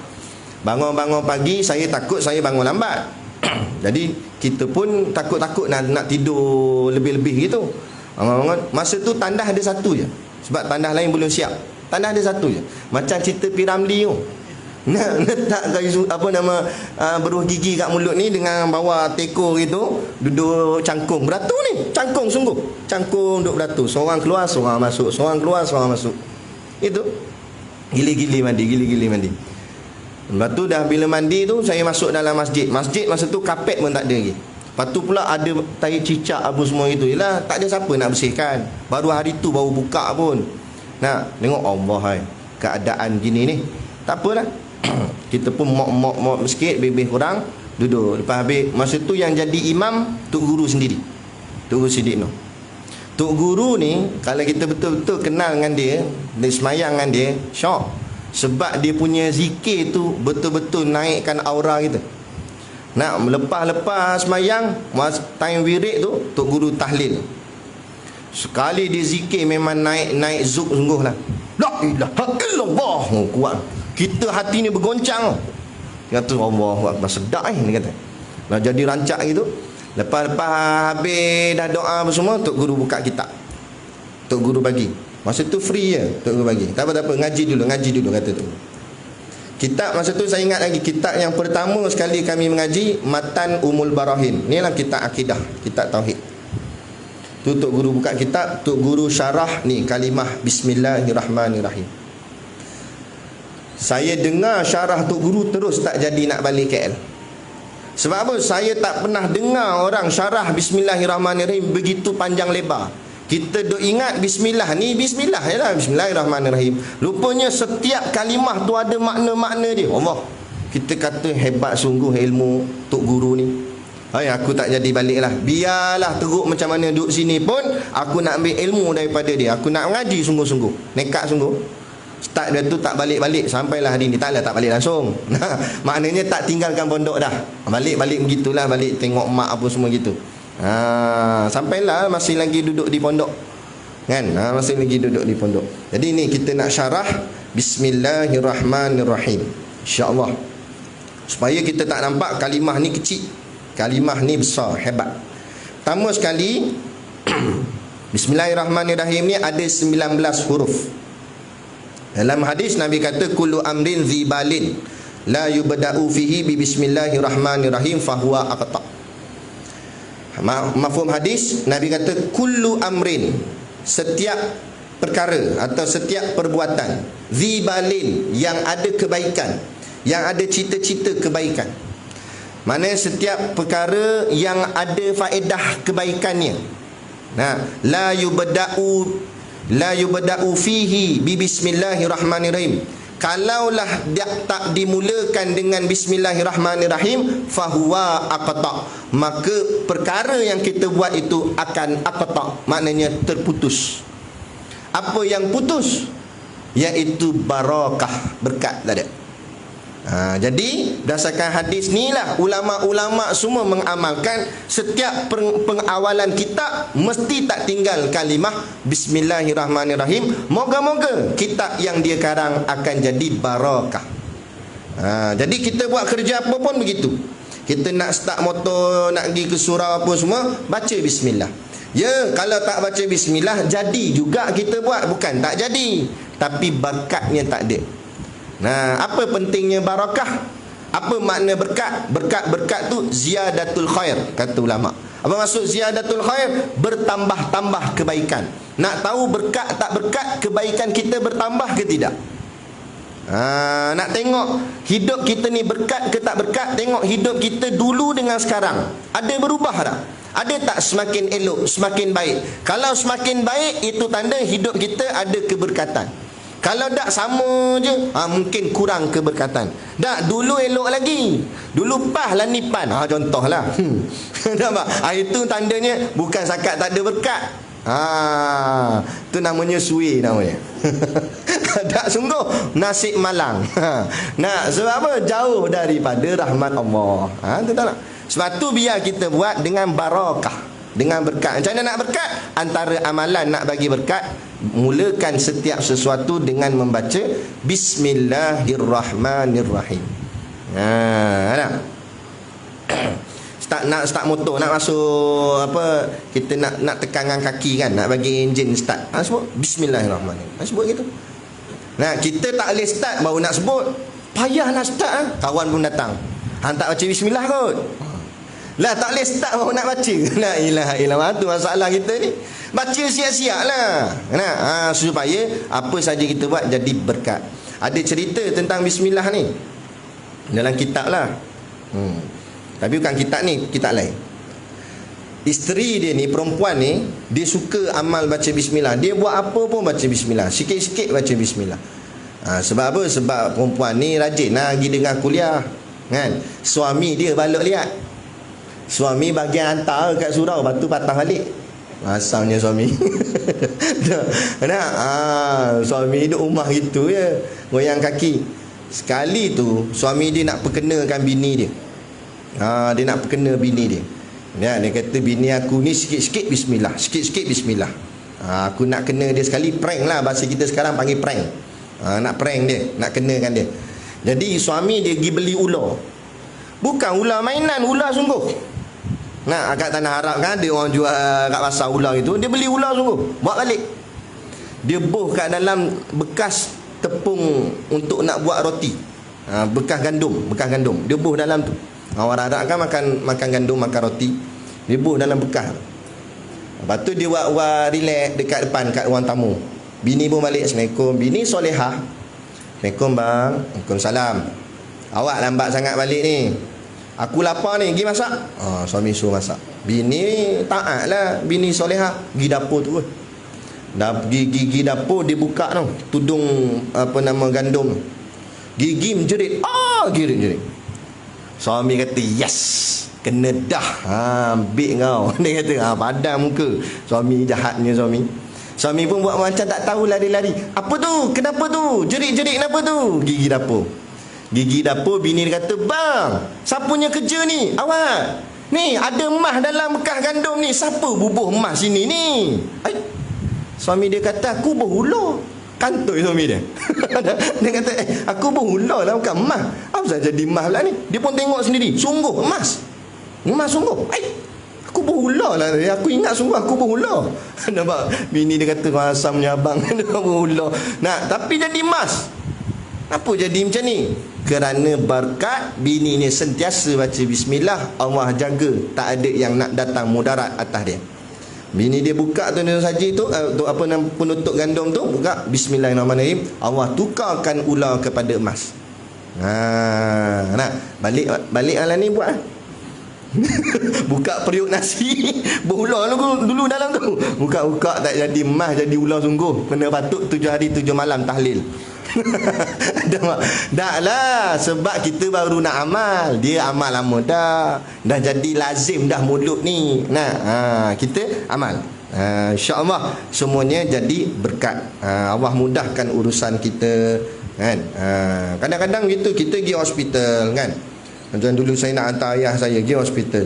Bangun-bangun pagi saya takut saya bangun lambat. Jadi kita pun takut-takut nak tidur lebih-lebih gitu. Masa tu tandas ada satu je. Sebab tandas lain belum siap. Tandas ada satu je. Macam cerita Piramli tu. Nak letak beruh gigi kat mulut ni dengan bawa teko gitu, duduk cangkung beratur ni, cangkung sungguh, cangkung duduk beratur, seorang keluar seorang masuk, seorang keluar seorang masuk. Itu gili-gili mandi. Lepas tu dah bila mandi tu saya masuk dalam masjid masa tu kapet pun tak ada lagi. Lepas tu pula ada tai cicak apa semua itu. Yalah tak ada siapa nak bersihkan. Baru hari tu baru buka pun. Nak tengok Allah hai, keadaan gini ni. Tak apalah. Kita pun mop sikit, lebih kurang duduk. Lepas habis masa tu yang jadi imam Tok Guru sendiri, Tok Guru Siddiq Noh. Tok Guru ni kalau kita betul-betul kenal dengan dia, semayang dengan dia, syok. Sebab dia punya zikir tu betul-betul naikkan aura kita. Nak lepas semayang, time wirid tu Tok Guru tahlil. Sekali dia zikir memang naik zuk sungguh lah. La ilaha illallah. Kuat. Kita hati ni bergoncang. Dia kata Allahu Akbar, sedap dia kata. Nak jadi rancak gitu. Lepas habis dah doa semua, Tok Guru buka kitab. Tok Guru bagi. Masa tu free je Tok Guru bagi. Tak apa ngaji dulu kata tu. Kitab masa tu saya ingat lagi, kitab yang pertama sekali kami mengaji Matan Umul Barahin. Ni lah kitab akidah, kitab tauhid. Tu Tok Guru buka kitab, Tok Guru syarah ni kalimah Bismillahirrahmanirrahim. Saya dengar syarah Tok Guru terus tak jadi nak balik KL. Sebab apa? Saya tak pernah dengar orang syarah Bismillahirrahmanirrahim begitu panjang lebar. Kita duk ingat Bismillah ni Bismillah je lah, Bismillahirrahmanirrahim. Rupanya setiap kalimah tu ada makna-makna dia. Allah, kita kata hebat sungguh ilmu Tok Guru ni. Aku tak jadi balik lah. Biarlah teruk macam mana duduk sini pun, aku nak ambil ilmu daripada dia. Aku nak mengaji sungguh-sungguh, nekat sungguh. Start dia tu tak balik-balik sampailah hari ni. Tak balik langsung. Maknanya tak tinggalkan pondok dah. Balik begitulah, balik tengok mak apa semua gitu. Sampailah masih lagi duduk di pondok. Kan? Masih lagi duduk di pondok. Jadi ni kita nak syarah Bismillahirrahmanirrahim. InsyaAllah. Supaya kita tak nampak kalimah ni kecil, kalimah ni besar, hebat. Pertama sekali Bismillahirrahmanirrahim ni ada 19 huruf. Dalam hadis Nabi kata kullu amrin zibalin la yubda'u fihi bi bismillahirrahmanirrahim fahuwa aqta. Mafhum hadis, Nabi kata kullu amrin, setiap perkara atau setiap perbuatan, zibalin, yang ada kebaikan, yang ada cita-cita kebaikan. Maknanya setiap perkara yang ada faedah kebaikannya. La yubda'u fihi bi bismillahirrahmanirrahim. Kalaulah dia tak dimulakan dengan bismillahirrahmanirrahim, fahuwa aqta, maka perkara yang kita buat itu akan aqta, maknanya terputus. Apa yang putus? Iaitu barakah, berkat tak ada. Jadi berdasarkan hadis ni lah ulama-ulama semua mengamalkan setiap pengawalan kitab mesti tak tinggal kalimah Bismillahirrahmanirrahim. Moga-moga kitab yang dia karang akan jadi barakah. Jadi kita buat kerja apa pun begitu. Kita nak start motor, nak pergi ke surau apa semua, baca bismillah. Ya, kalau tak baca bismillah, jadi juga kita buat. Bukan tak jadi, tapi barakatnya tak ada. Nah, apa pentingnya barakah? Apa makna berkat? Berkat tu ziyadatul khair, kata ulama. Apa maksud ziyadatul khair? Bertambah-tambah kebaikan. Nak tahu berkat tak berkat, kebaikan kita bertambah ke tidak? Nak tengok hidup kita ni berkat ke tak berkat, tengok hidup kita dulu dengan sekarang. Ada berubah tak? Ada tak semakin elok, semakin baik? Kalau semakin baik, itu tanda hidup kita ada keberkatan. Kalau tak sama je, mungkin kurang keberkatan. Tak, dulu elok lagi. Dulu pah lah ni pan. Contohlah. Nampak? Itu tandanya bukan sakat tak ada berkat. Tu namanya suwi namanya. Tak, sungguh nasib malang. Nak sebab apa? Jauh daripada rahmat Allah. Tu tak nak. Sebab tu biar kita buat dengan barakah, dengan berkat. Macam mana nak berkat? Antara amalan nak bagi berkat, mulakan setiap sesuatu dengan membaca Bismillahirrahmanirrahim. Start motor, nak masuk apa, kita nak tekankan kaki kan, nak bagi enjin start, sebut Bismillahirrahmanirrahim. Sebut gitu. Nah, kita tak boleh start baru nak sebut. Payah nak start, kawan pun datang. Tak baca bismillah kot. Lah, tak boleh start baru nak baca. La ilaha illallah. Tu masalah kita ni. Baca siap-siap lah. Supaya apa saja kita buat jadi berkat. Ada cerita tentang bismillah ni dalam kitab lah. Tapi bukan kitab ni, kitab lain. Isteri dia ni, perempuan ni, dia suka amal baca bismillah. Dia buat apa pun baca bismillah. Sikit-sikit baca bismillah. Sebab apa? Sebab perempuan ni rajin lah pergi dengar kuliah kan. Suami dia balok lihat. Suami bagian hantar kat surau, lepas tu patah balik. Asalnya suami. Suami duduk rumah gitu je, goyang kaki. Sekali tu suami dia nak perkenakan bini dia. Dia nak perkena bini dia. Dia kata, bini aku ni sikit-sikit bismillah, sikit-sikit bismillah. Aku nak kena dia sekali, prank lah. Bahasa kita sekarang panggil prank. Nak prank dia, nak kenakan dia. Jadi suami dia pergi beli ular. Bukan ular mainan, ular sungguh. Kat Tanah Arab kan ada orang jual kat pasar ular itu. Dia beli ular sungguh, bawa balik. Dia boh kat dalam bekas tepung untuk nak buat roti. Bekas gandum. Dia boh dalam tu. Orang Arab kan makan gandum, makan roti. Dia boh dalam bekas. Lepas tu dia buat relax dekat depan kat ruang tamu. Bini pun balik, Assalamualaikum. Bini solehah. Assalamualaikum bang. Waalaikumsalam. Awak lambat sangat balik ni. Aku lapar ni, pergi masak. Suami suruh masak. Bini taat lah, bini solehah. Pergi dapur tu. Gigi dapur, dia buka tu tudung gandum. Gigi menjerit. Jerit. Suami kata, yes, kena dah. Ambil kau. Dia kata, padam muka. Suami jahatnya suami. Suami pun buat macam tak tahu, lari-lari. Apa tu? Kenapa tu? Jerit-jerit kenapa tu? Gigi dapur, bini dia kata, bang, siapa punya kerja ni? Awak. Ni ada emas dalam bekas gandum ni. Siapa bubuh emas sini ni? Suami dia kata, aku berular. Kantoi suami dia. Dia kata, aku berular lah, bukan emas. Apa saja jadi emas lah ni? Dia pun tengok sendiri. Sungguh emas. Emas sungguh. Aku berular lah. Aku ingat sungguh aku berular. Nampak? Bini dia kata, asamnya abang. Dia berular. Tapi jadi emas. Apa jadi macam ni? Kerana berkat bini ni sentiasa baca bismillah, Allah jaga tak ada yang nak datang mudarat atas dia. Bini dia buka tu saji tu, penutup gandum tu, buka bismillahirrahmanirrahim, Allah tukarkan ular kepada emas. Balik ala ni buat. Buka periuk nasi, berular dulu dalam tu. Buka-buka tak jadi emas, jadi ular sungguh. Kena patut 7 hari 7 malam tahlil. Dah lah, sebab kita baru nak amal. Dia amal lama dah jadi lazim dah mulut ni. Kita amal. InsyaAllah semuanya jadi berkat. Allah mudahkan urusan kita, kan. Kadang-kadang gitu, kita pergi hospital, kan. Macam dulu saya nak hantar ayah saya pergi hospital.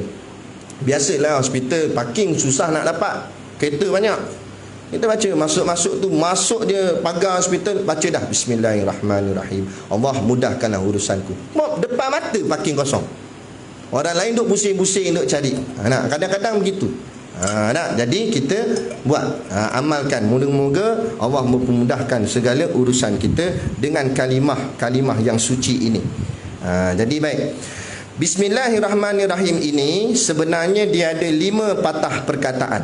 Biasalah hospital parking susah nak dapat, kereta banyak. Kita baca masuk tu, masuk dia pagar hospital, baca dah Bismillahirrahmanirrahim, Allah mudahkanlah urusanku. Depan mata parking kosong. Orang lain duk pusing-pusing duk cari. Kadang-kadang begitu. Jadi kita buat, amalkan. Moga-moga Allah memudahkan segala urusan kita dengan kalimah yang suci ini. Jadi baik, Bismillahirrahmanirrahim ini sebenarnya dia ada 5 patah perkataan.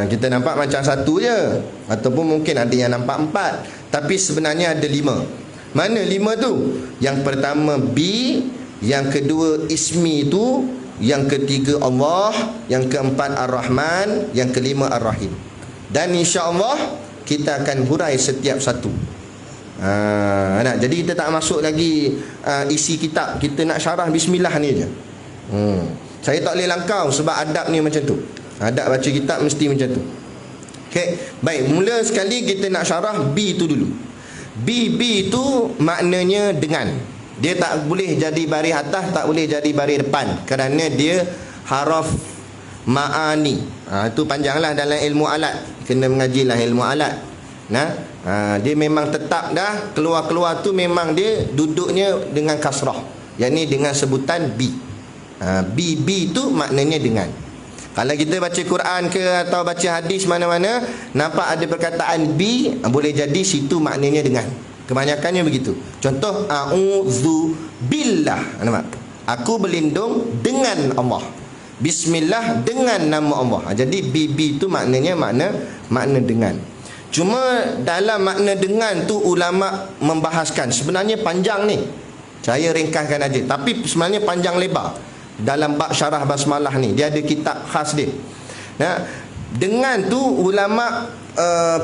Kita nampak macam satu je, ataupun mungkin ada yang nampak 4, tapi sebenarnya ada 5. Mana 5 tu? Yang pertama bi, yang kedua ismi tu, yang ketiga Allah, yang keempat Ar-Rahman, yang kelima Ar-Rahim. Dan insya-Allah kita akan hurai setiap satu. Jadi kita tak masuk lagi isi kitab, kita nak syarah bismillah ni je. Saya tak boleh langkau sebab adab ni macam tu. Adab baca kitab mesti macam tu. Okey, baik, mula sekali kita nak syarah bi tu dulu. Bi tu maknanya dengan. Dia tak boleh jadi baris atas, tak boleh jadi baris depan, kerana dia haraf ma'ani. Itu panjanglah dalam ilmu alat, kena mengajilah ilmu alat. Dia memang tetap dah keluar-keluar tu, memang dia duduknya dengan kasrah, yakni dengan sebutan bi. Bi tu maknanya dengan. Kalau kita baca Quran ke atau baca hadis mana-mana, nampak ada perkataan bi, boleh jadi situ maknanya dengan. Kebanyakannya begitu. Contoh, a'udzu billah, nampak? Aku berlindung dengan Allah. Bismillah, dengan nama Allah. Jadi bi tu maknanya makna dengan. Cuma dalam makna dengan tu ulama membahaskan, sebenarnya panjang ni, saya ringkaskan aja, tapi sebenarnya panjang lebar. Dalam bab syarah basmalah ni, dia ada kitab khas dia. Dengan tu ulama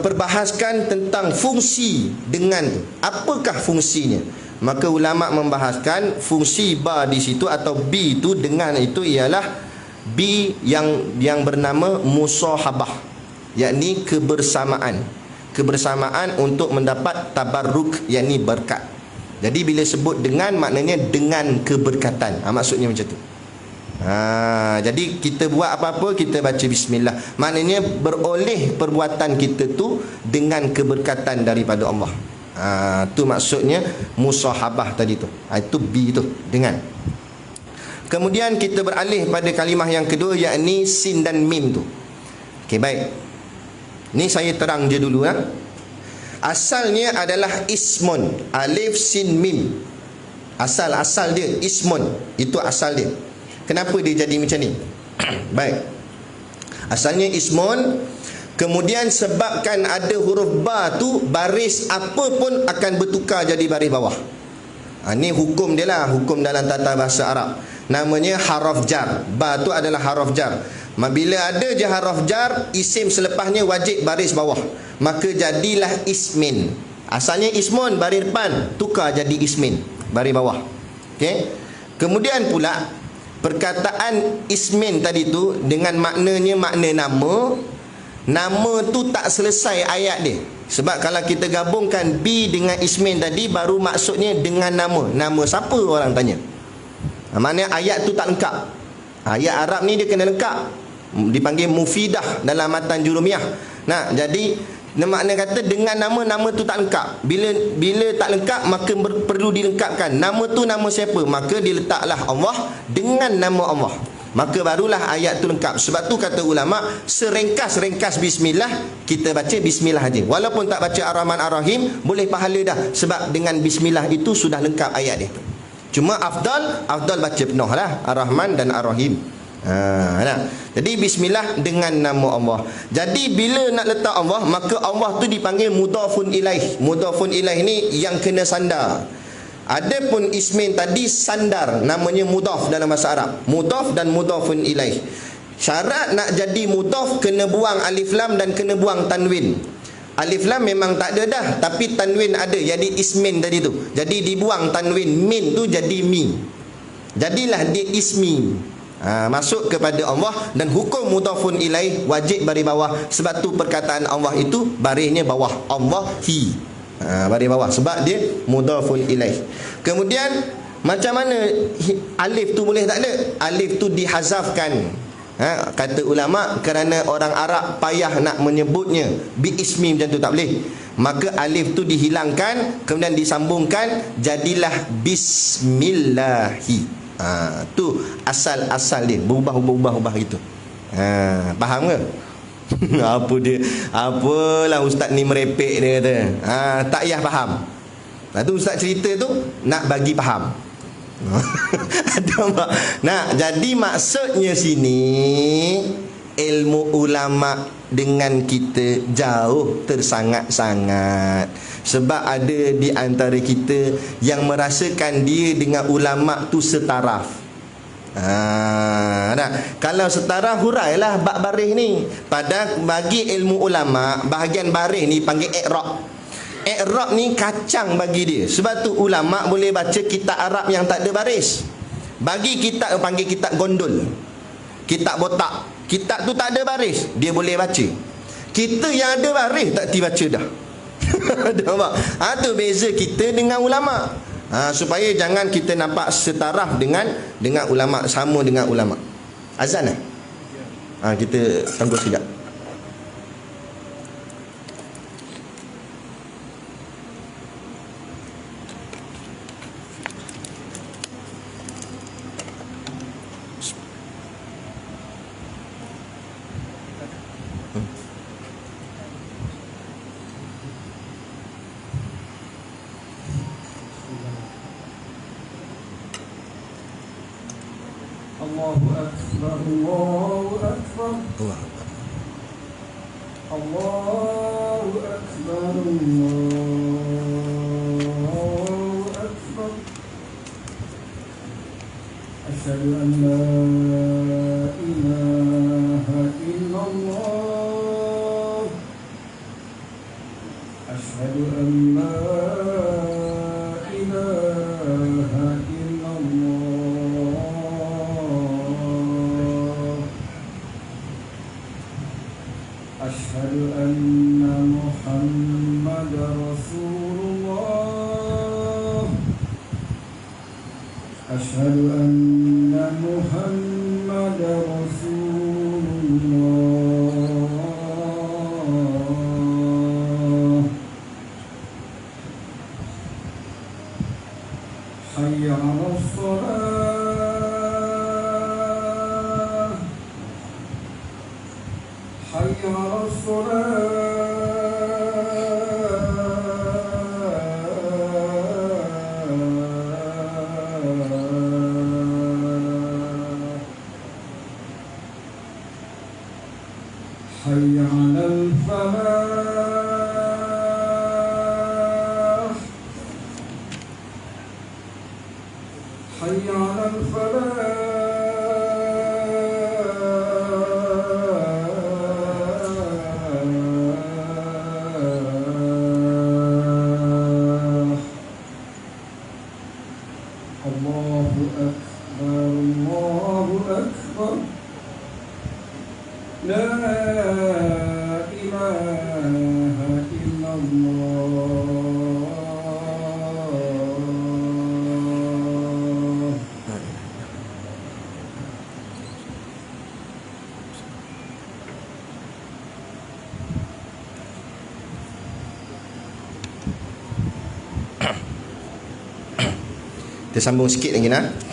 perbahaskan tentang fungsi dengan tu. Apakah fungsinya? Maka ulama membahaskan fungsi ba di situ atau bi itu dengan itu ialah bi yang bernama musahabah, yakni kebersamaan. Kebersamaan untuk mendapat tabarruk, yakni berkat. Jadi bila sebut dengan, maknanya dengan keberkatan. Maksudnya macam tu. Jadi kita buat apa-apa, kita baca bismillah, maknanya beroleh perbuatan kita tu dengan keberkatan daripada Allah. Tu maksudnya musahabah tadi tu. Itu bi tu, dengan. Kemudian kita beralih pada kalimah yang kedua, yakni sin dan mim tu. Okey, baik. Ni saya terang je dulu. Asalnya adalah ismun, alif sin mim. Asal dia ismun, itu asal dia. Kenapa dia jadi macam ni? Baik, asalnya ismun, kemudian sebabkan ada huruf ba tu, baris apa pun akan bertukar jadi baris bawah. Ni hukum dia lah, hukum dalam tata bahasa Arab. Namanya haraf jar. Ba tu adalah haraf jar. Bila ada je haraf jar, isim selepasnya wajib baris bawah, maka jadilah ismin. Asalnya ismun baris depan, tukar jadi ismin baris bawah. Okey. Kemudian pula perkataan ismin tadi tu dengan maknanya makna nama. Nama tu tak selesai ayat dia. Sebab kalau kita gabungkan bi dengan ismin tadi, baru maksudnya dengan nama. Nama siapa orang tanya. Maknanya ayat tu tak lengkap. Ayat Arab ni dia kena lengkap, dipanggil mufidah dalam matan jurumiyah. Jadi makna kata dengan nama tu tak lengkap. Bila tak lengkap, maka perlu dilengkapkan. Nama tu nama siapa? Maka diletaklah Allah dengan nama Allah, maka barulah ayat tu lengkap. Sebab tu kata ulama, serengkas-rengkas bismillah, kita baca bismillah aja. Walaupun tak baca Ar-Rahman Ar-Rahim, boleh pahala dah, sebab dengan bismillah itu sudah lengkap ayat dia. Cuma afdal baca penuh lah Ar-Rahman dan Ar-Rahim. Jadi bismillah dengan nama Allah. Jadi bila nak letak Allah, maka Allah tu dipanggil mudhafun ilaih. Mudhafun ilaih ni yang kena sandar. Adapun ismin tadi sandar, namanya mudhaf dalam bahasa Arab. Mudhaf dan mudhafun ilaih. Syarat nak jadi mudhaf, kena buang alif lam dan kena buang tanwin. Alif lam memang tak ada dah, tapi tanwin ada, jadi ismin tadi tu. Jadi dibuang tanwin, min tu jadi mi. Jadilah dia ismi. Masuk kepada Allah, dan hukum mudhafun ilaih wajib baris bawah. Sebab tu perkataan Allah itu barisnya bawah, Allahi, baris bawah, sebab dia mudhafun ilaih. Kemudian macam mana alif tu boleh tak ada? Alif tu dihazafkan, kata ulama, kerana orang Arab payah nak menyebutnya bi ismi, macam tu tak boleh. Maka alif tu dihilangkan, kemudian disambungkan, jadilah bismillahi. Tu asal-asal dia, berubah gitu. Faham ke? Apa dia? Apalah ustaz ni merepek, dia kata. Tak payah faham. Tu ustaz cerita tu nak bagi faham. Nah, jadi maksudnya sini, ilmu ulama dengan kita jauh tersangat-sangat. Sebab ada di antara kita yang merasakan dia dengan ulama tu setaraf. Nah, kalau setaraf, hurailah bab baris ni. Pada bagi ilmu ulama, bahagian baris ni panggil i'rab. I'rab ni kacang bagi dia. Sebab tu ulama boleh baca kitab Arab yang tak ada baris. Bagi kitab panggil kitab gondol, kitab botak. Kitab tu tak ada baris, dia boleh baca. Kita yang ada baris tak ti baca dah. Nampak? Tu beza kita dengan ulama. Supaya jangan kita nampak setaraf dengan ulama, sama dengan ulama. Azan kita tunggu sekejap. Allahu Akbar, Allahu Akbar, Allahu Akbar, Allahu Akbar. Asyhadu an la ilaha illallah, asyhadu an la ilaha illallah, asyhadu anna Muhammadar Rasulullah, asyhadu anna Muhammadar Rasulullah. Hayya 'alas shalah, hayya 'alas shalah. Hayya 'alal falah, hayya 'alal falah. Allahu Akbar, Allahu Akbar. La ilaha illallah. Kita sambung sikit lagi nak.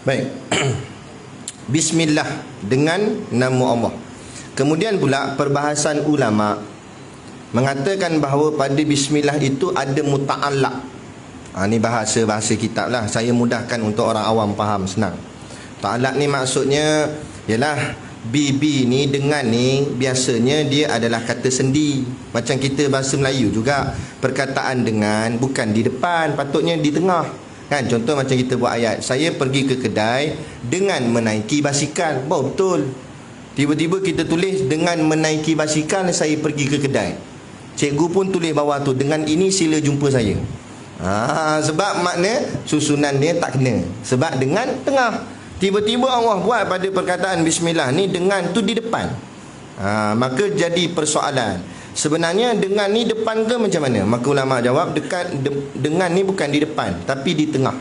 Baik. Bismillah, dengan nama Allah. Kemudian pula perbahasan ulama mengatakan bahawa pada bismillah itu ada muta'allaq. Ni bahasa kitab lah, saya mudahkan untuk orang awam faham senang. Ta'allaq ni maksudnya Yalah, bibi ni dengan ni biasanya dia adalah kata sendi. Macam kita bahasa Melayu juga, perkataan dengan bukan di depan, patutnya di tengah. Kan, contoh macam kita buat ayat, saya pergi ke kedai dengan menaiki basikal. Betul. Tiba-tiba kita tulis dengan menaiki basikal saya pergi ke kedai. Cikgu pun tulis bawah tu, dengan ini sila jumpa saya. Sebab makna susunan dia tak kena. Sebab dengan tengah. Tiba-tiba Allah buat pada perkataan bismillah ni dengan tu di depan. Maka jadi persoalan, sebenarnya dengan ni depan ke macam mana? Maka ulama jawab, dengan ni bukan di depan tapi di tengah.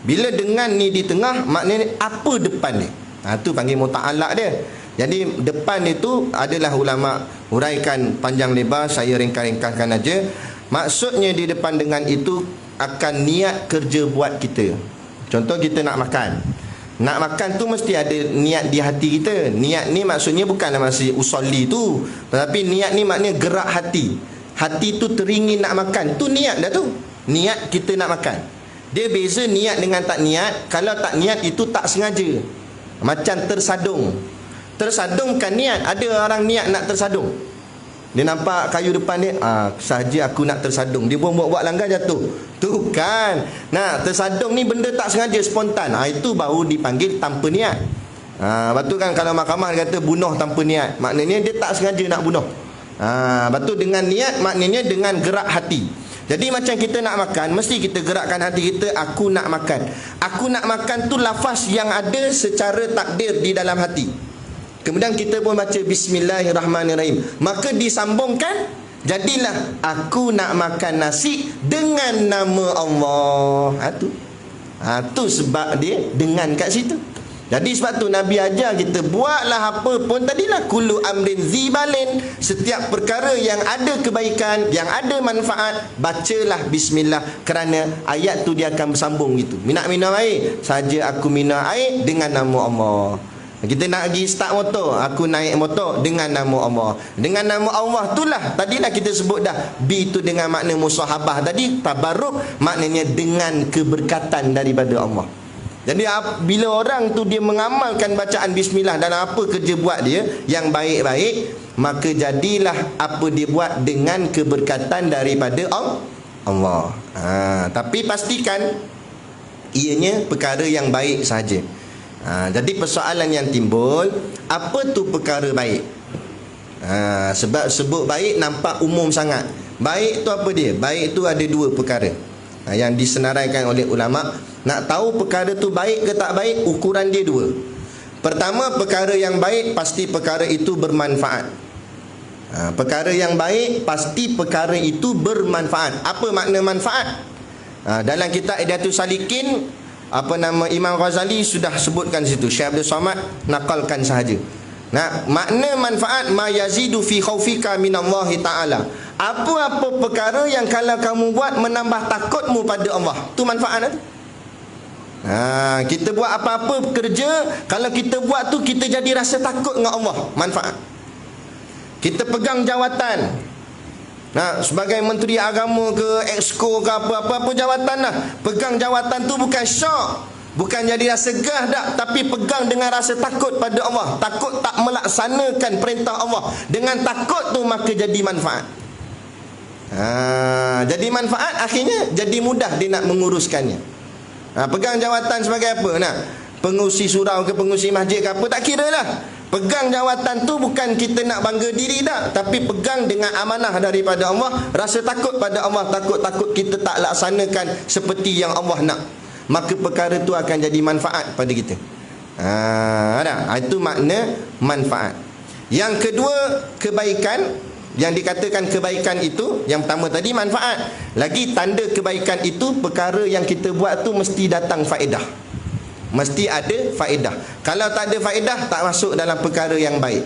Bila dengan ni di tengah, maknanya apa depan dia? Tu panggil muta'allaq dia. Jadi depan itu adalah ulama huraikan panjang lebar, saya ringkas-ringkaskan aja. Maksudnya di depan dengan itu akan niat kerja buat kita. Contoh kita nak makan. Nak makan tu mesti ada niat di hati kita. Niat ni maksudnya bukanlah masih usolli tu, tetapi niat ni maknanya gerak hati. Hati tu teringin nak makan, tu niat dah tu. Niat kita nak makan. Dia beza niat dengan tak niat. Kalau tak niat itu tak sengaja. Macam tersadung. Tersadung kan niat. Ada orang niat nak tersadung. Dia nampak kayu depan dia, sahaja aku nak tersadung. Dia pun buat langgar jatuh. Tu kan. Nah, tersadung ni benda tak sengaja, spontan. Itu baru dipanggil tanpa niat. Lepas tu kan kalau mahkamah kata bunuh tanpa niat, maknanya dia tak sengaja nak bunuh. Lepas tu dengan niat maknanya dengan gerak hati. Jadi macam kita nak makan, mesti kita gerakkan hati kita, aku nak makan. Aku nak makan tu lafaz yang ada secara takdir di dalam hati. Kemudian kita pun baca bismillahirrahmanirrahim. Maka disambungkan, jadilah aku nak makan nasi dengan nama Allah. Tu sebab dia dengan kat situ. Jadi sebab tu Nabi ajar kita, buatlah apa pun tadilah, kullu amrin zibalin, setiap perkara yang ada kebaikan, yang ada manfaat, bacalah bismillah. Kerana ayat tu dia akan bersambung gitu. Nak minum air, saja aku minum air dengan nama Allah. Kita nak pergi start motor, aku naik motor dengan nama Allah. Dengan nama Allah itulah, tadilah kita sebut dah, B itu dengan makna musahabah tadi, tabarruk maknanya dengan keberkatan daripada Allah. Jadi bila orang tu dia mengamalkan bacaan bismillah dalam apa kerja buat dia yang baik-baik, maka jadilah apa dia buat dengan keberkatan daripada Allah. Tapi pastikan ianya perkara yang baik sahaja. Jadi persoalan yang timbul, apa tu perkara baik? Sebab sebut baik nampak umum sangat. Baik tu apa dia? Baik tu ada dua perkara yang disenaraikan oleh ulama. Nak tahu perkara tu baik ke tak baik, ukuran dia dua. Pertama, perkara yang baik pasti perkara itu bermanfaat. Perkara yang baik pasti perkara itu bermanfaat. Apa makna manfaat? Dalam kitab Idatul Salikin, Imam Ghazali sudah sebutkan situ. Syekh Abdul Somad nakalkan sahaja. Makna manfaat, ma yazidu fi khaufika minallahi ta'ala. Apa-apa perkara yang kalau kamu buat menambah takutmu pada Allah, tu manfaat tu. Kita buat apa-apa kerja, kalau kita buat tu kita jadi rasa takut dengan Allah, manfaat. Kita pegang jawatan, sebagai menteri agama ke, exco ke, apa-apa jawatan lah, pegang jawatan tu bukan syok, bukan jadi rasa gah dak, tapi pegang dengan rasa takut pada Allah, takut tak melaksanakan perintah Allah. Dengan takut tu maka jadi manfaat. Jadi manfaat, akhirnya jadi mudah dia nak menguruskannya. Pegang jawatan sebagai apa? Pengurusi surau ke, pengurusi masjid ke apa, tak kira lah. Pegang jawatan tu bukan kita nak bangga diri tak, tapi pegang dengan amanah daripada Allah, rasa takut pada Allah, takut kita tak laksanakan seperti yang Allah nak, maka perkara tu akan jadi manfaat pada kita. Itu makna manfaat. Yang kedua, kebaikan. Yang dikatakan kebaikan itu, yang pertama tadi manfaat. Lagi tanda kebaikan itu, perkara yang kita buat tu mesti datang faedah, mesti ada faedah. Kalau tak ada faedah, tak masuk dalam perkara yang baik.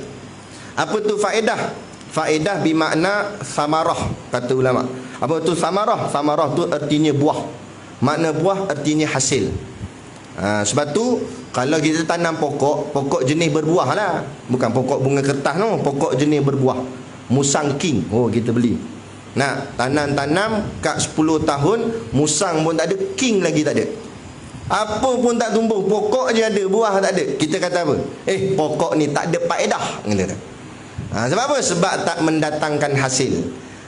Apa tu faedah? Faedah bermakna samarah, kata ulama. Apa tu samarah? Samarah tu artinya buah. Makna buah artinya hasil. Sebab tu kalau kita tanam pokok jenis berbuah lah, bukan pokok bunga kertas no, pokok jenis berbuah, musang king, kita beli. Tanam kat 10 tahun, musang pun tak ada, king lagi tak ada. Apa pun tak tumbuh, pokok je ada, buah tak ada. Kita kata apa? Pokok ni tak ada faedah. Sebab apa? Sebab tak mendatangkan hasil.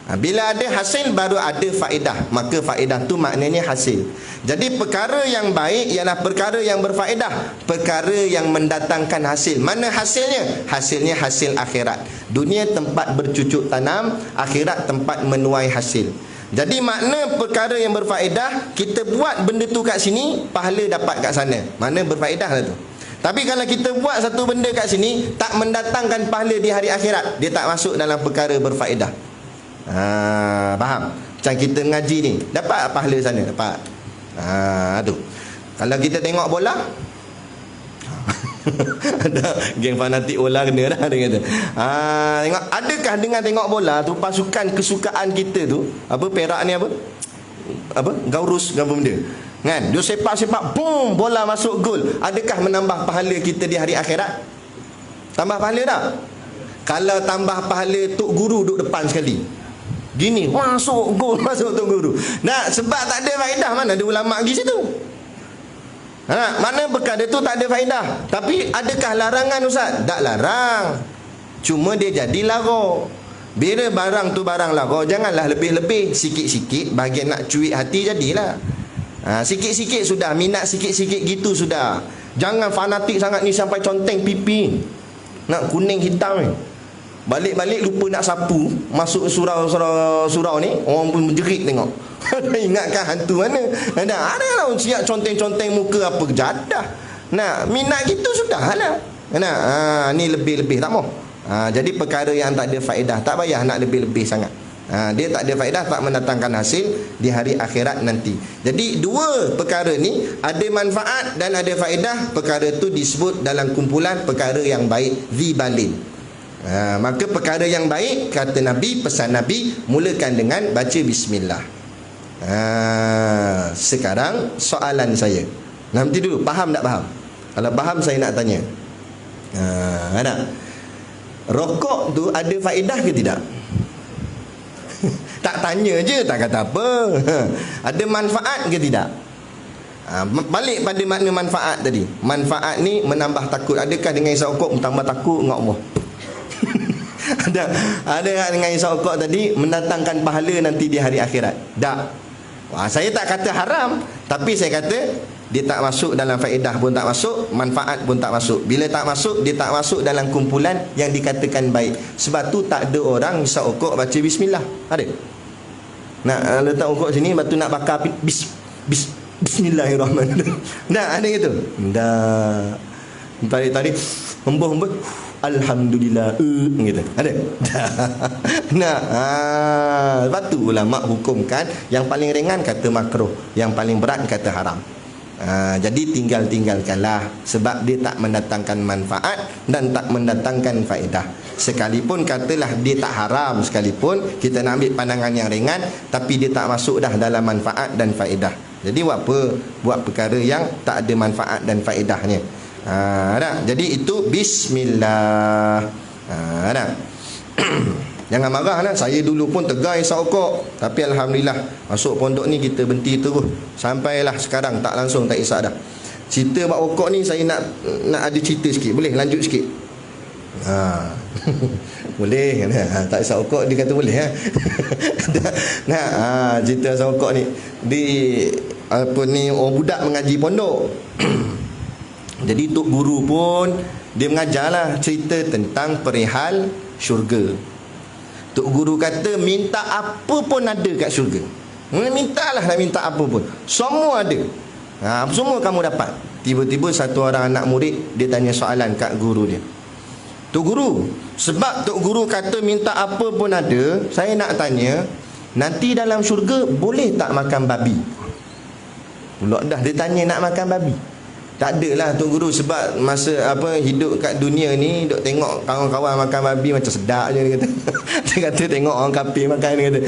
Bila ada hasil baru ada faedah. Maka faedah tu maknanya hasil. Jadi perkara yang baik ialah perkara yang berfaedah, perkara yang mendatangkan hasil. Mana hasilnya? Hasilnya hasil akhirat. Dunia tempat bercucuk tanam, akhirat tempat menuai hasil. Jadi makna perkara yang berfaedah, kita buat benda tu kat sini, pahala dapat kat sana. Mana berfaedah lah tu. Tapi kalau kita buat satu benda kat sini, tak mendatangkan pahala di hari akhirat, dia tak masuk dalam perkara berfaedah. Faham? Macam kita ngaji ni, dapat pahala sana? Dapat. Tu. Kalau kita tengok bola, ada geng fanatik bola kena dah, dia kata. Tengok, adakah dengan tengok bola tu pasukan kesukaan kita tu, apa Perak ni apa? Gaurus apa benda? Kan? Dia sepak-sepak, boom, bola masuk gol. Adakah menambah pahala kita di hari akhirat? Tambah pahala tak? Kalau tambah pahala tok guru duduk depan sekali. Gini, masuk gol, masuk tok guru. Nah, sebab tak ada faedah, mana ada ulama pergi situ? Mana perkara tu tak ada faedah. Tapi adakah larangan Ustaz? Tak larang. Cuma dia jadi lara. Bila barang tu barang lara, janganlah lebih-lebih. Sikit-sikit bahagian nak cuik hati jadilah. Sikit-sikit sudah, minat sikit-sikit gitu sudah. Jangan fanatik sangat ni sampai conteng pipi. Nak kuning hitam ni. Balik-balik lupa nak sapu, masuk surau ni, orang pun menjerit tengok. Ingatkan hantu mana? Ada lah siap conteng-conteng muka apa jadah. Nah, minat gitu sudahlah. Ni lebih-lebih tak mau. Jadi perkara yang tak ada faedah, tak payah nak lebih-lebih sangat. Dia tak ada faedah, tak mendatangkan hasil di hari akhirat nanti. Jadi dua perkara ni, ada manfaat dan ada faedah. Perkara tu disebut dalam kumpulan perkara yang baik, zibalin. Maka perkara yang baik, kata Nabi, pesan Nabi, mulakan dengan baca bismillah. Sekarang soalan saya, nanti dulu, faham tak faham? Kalau faham saya nak tanya, rokok tu ada faedah ke tidak? Tak tanya je, tak kata apa. Ada manfaat ke tidak? Balik pada makna manfaat tadi. Manfaat ni menambah takut. Adakah dengan isap rokok tambah takut dengan Allah? Ada dengan isap rokok tadi mendatangkan pahala nanti di hari akhirat? Tak. Saya tak kata haram, tapi saya kata dia tak masuk dalam faedah pun tak masuk, manfaat pun tak masuk. Bila tak masuk, dia tak masuk dalam kumpulan yang dikatakan baik. Sebab tu tak ada orang isap rokok baca bismillah. Ada? Nak letak rokok sini, lepas tu nak bakar bismillahirrahmanirrahim. Dah ada gitu? Dah. Tarik-tarik, hembus-hembus, alhamdulillah, gitu. Ada? Lepas tu ulama hukumkan yang paling ringan kata makruh, yang paling berat kata haram. Jadi tinggalkanlah, sebab dia tak mendatangkan manfaat dan tak mendatangkan faedah. Sekalipun katalah dia tak haram sekalipun, kita nak ambil pandangan yang ringan, tapi dia tak masuk dah dalam manfaat dan faedah. Jadi buat apa? Buat perkara yang tak ada manfaat dan faedahnya. Jadi itu bismillah. Jangan marah lah. Saya dulu pun tegar isap rokok, tapi alhamdulillah masuk pondok ni kita berhenti terus. Sampailah sekarang tak langsung tak isap dah. Cerita bab rokok ni saya nak ada cerita sikit. Boleh lanjut sikit? Boleh. Tak isap rokok dia kata boleh. Cerita isap rokok ni di apa ni, orang budak mengaji pondok. Jadi tok guru pun dia mengajarlah cerita tentang perihal syurga. Tok guru kata minta apa pun ada kat syurga. Mintalah, nak minta apa pun, semua ada. Semua kamu dapat. Tiba-tiba satu orang anak murid dia tanya soalan kat guru dia. Tok guru, sebab tok guru kata minta apa pun ada, saya nak tanya, nanti dalam syurga boleh tak makan babi? Pula dah dia tanya nak makan babi. Tak adalah Tok Guru, sebab masa hidup kat dunia ni duk tengok kawan-kawan makan babi macam sedap je, dia kata. Dia kata tengok orang kafir makan, dia kata.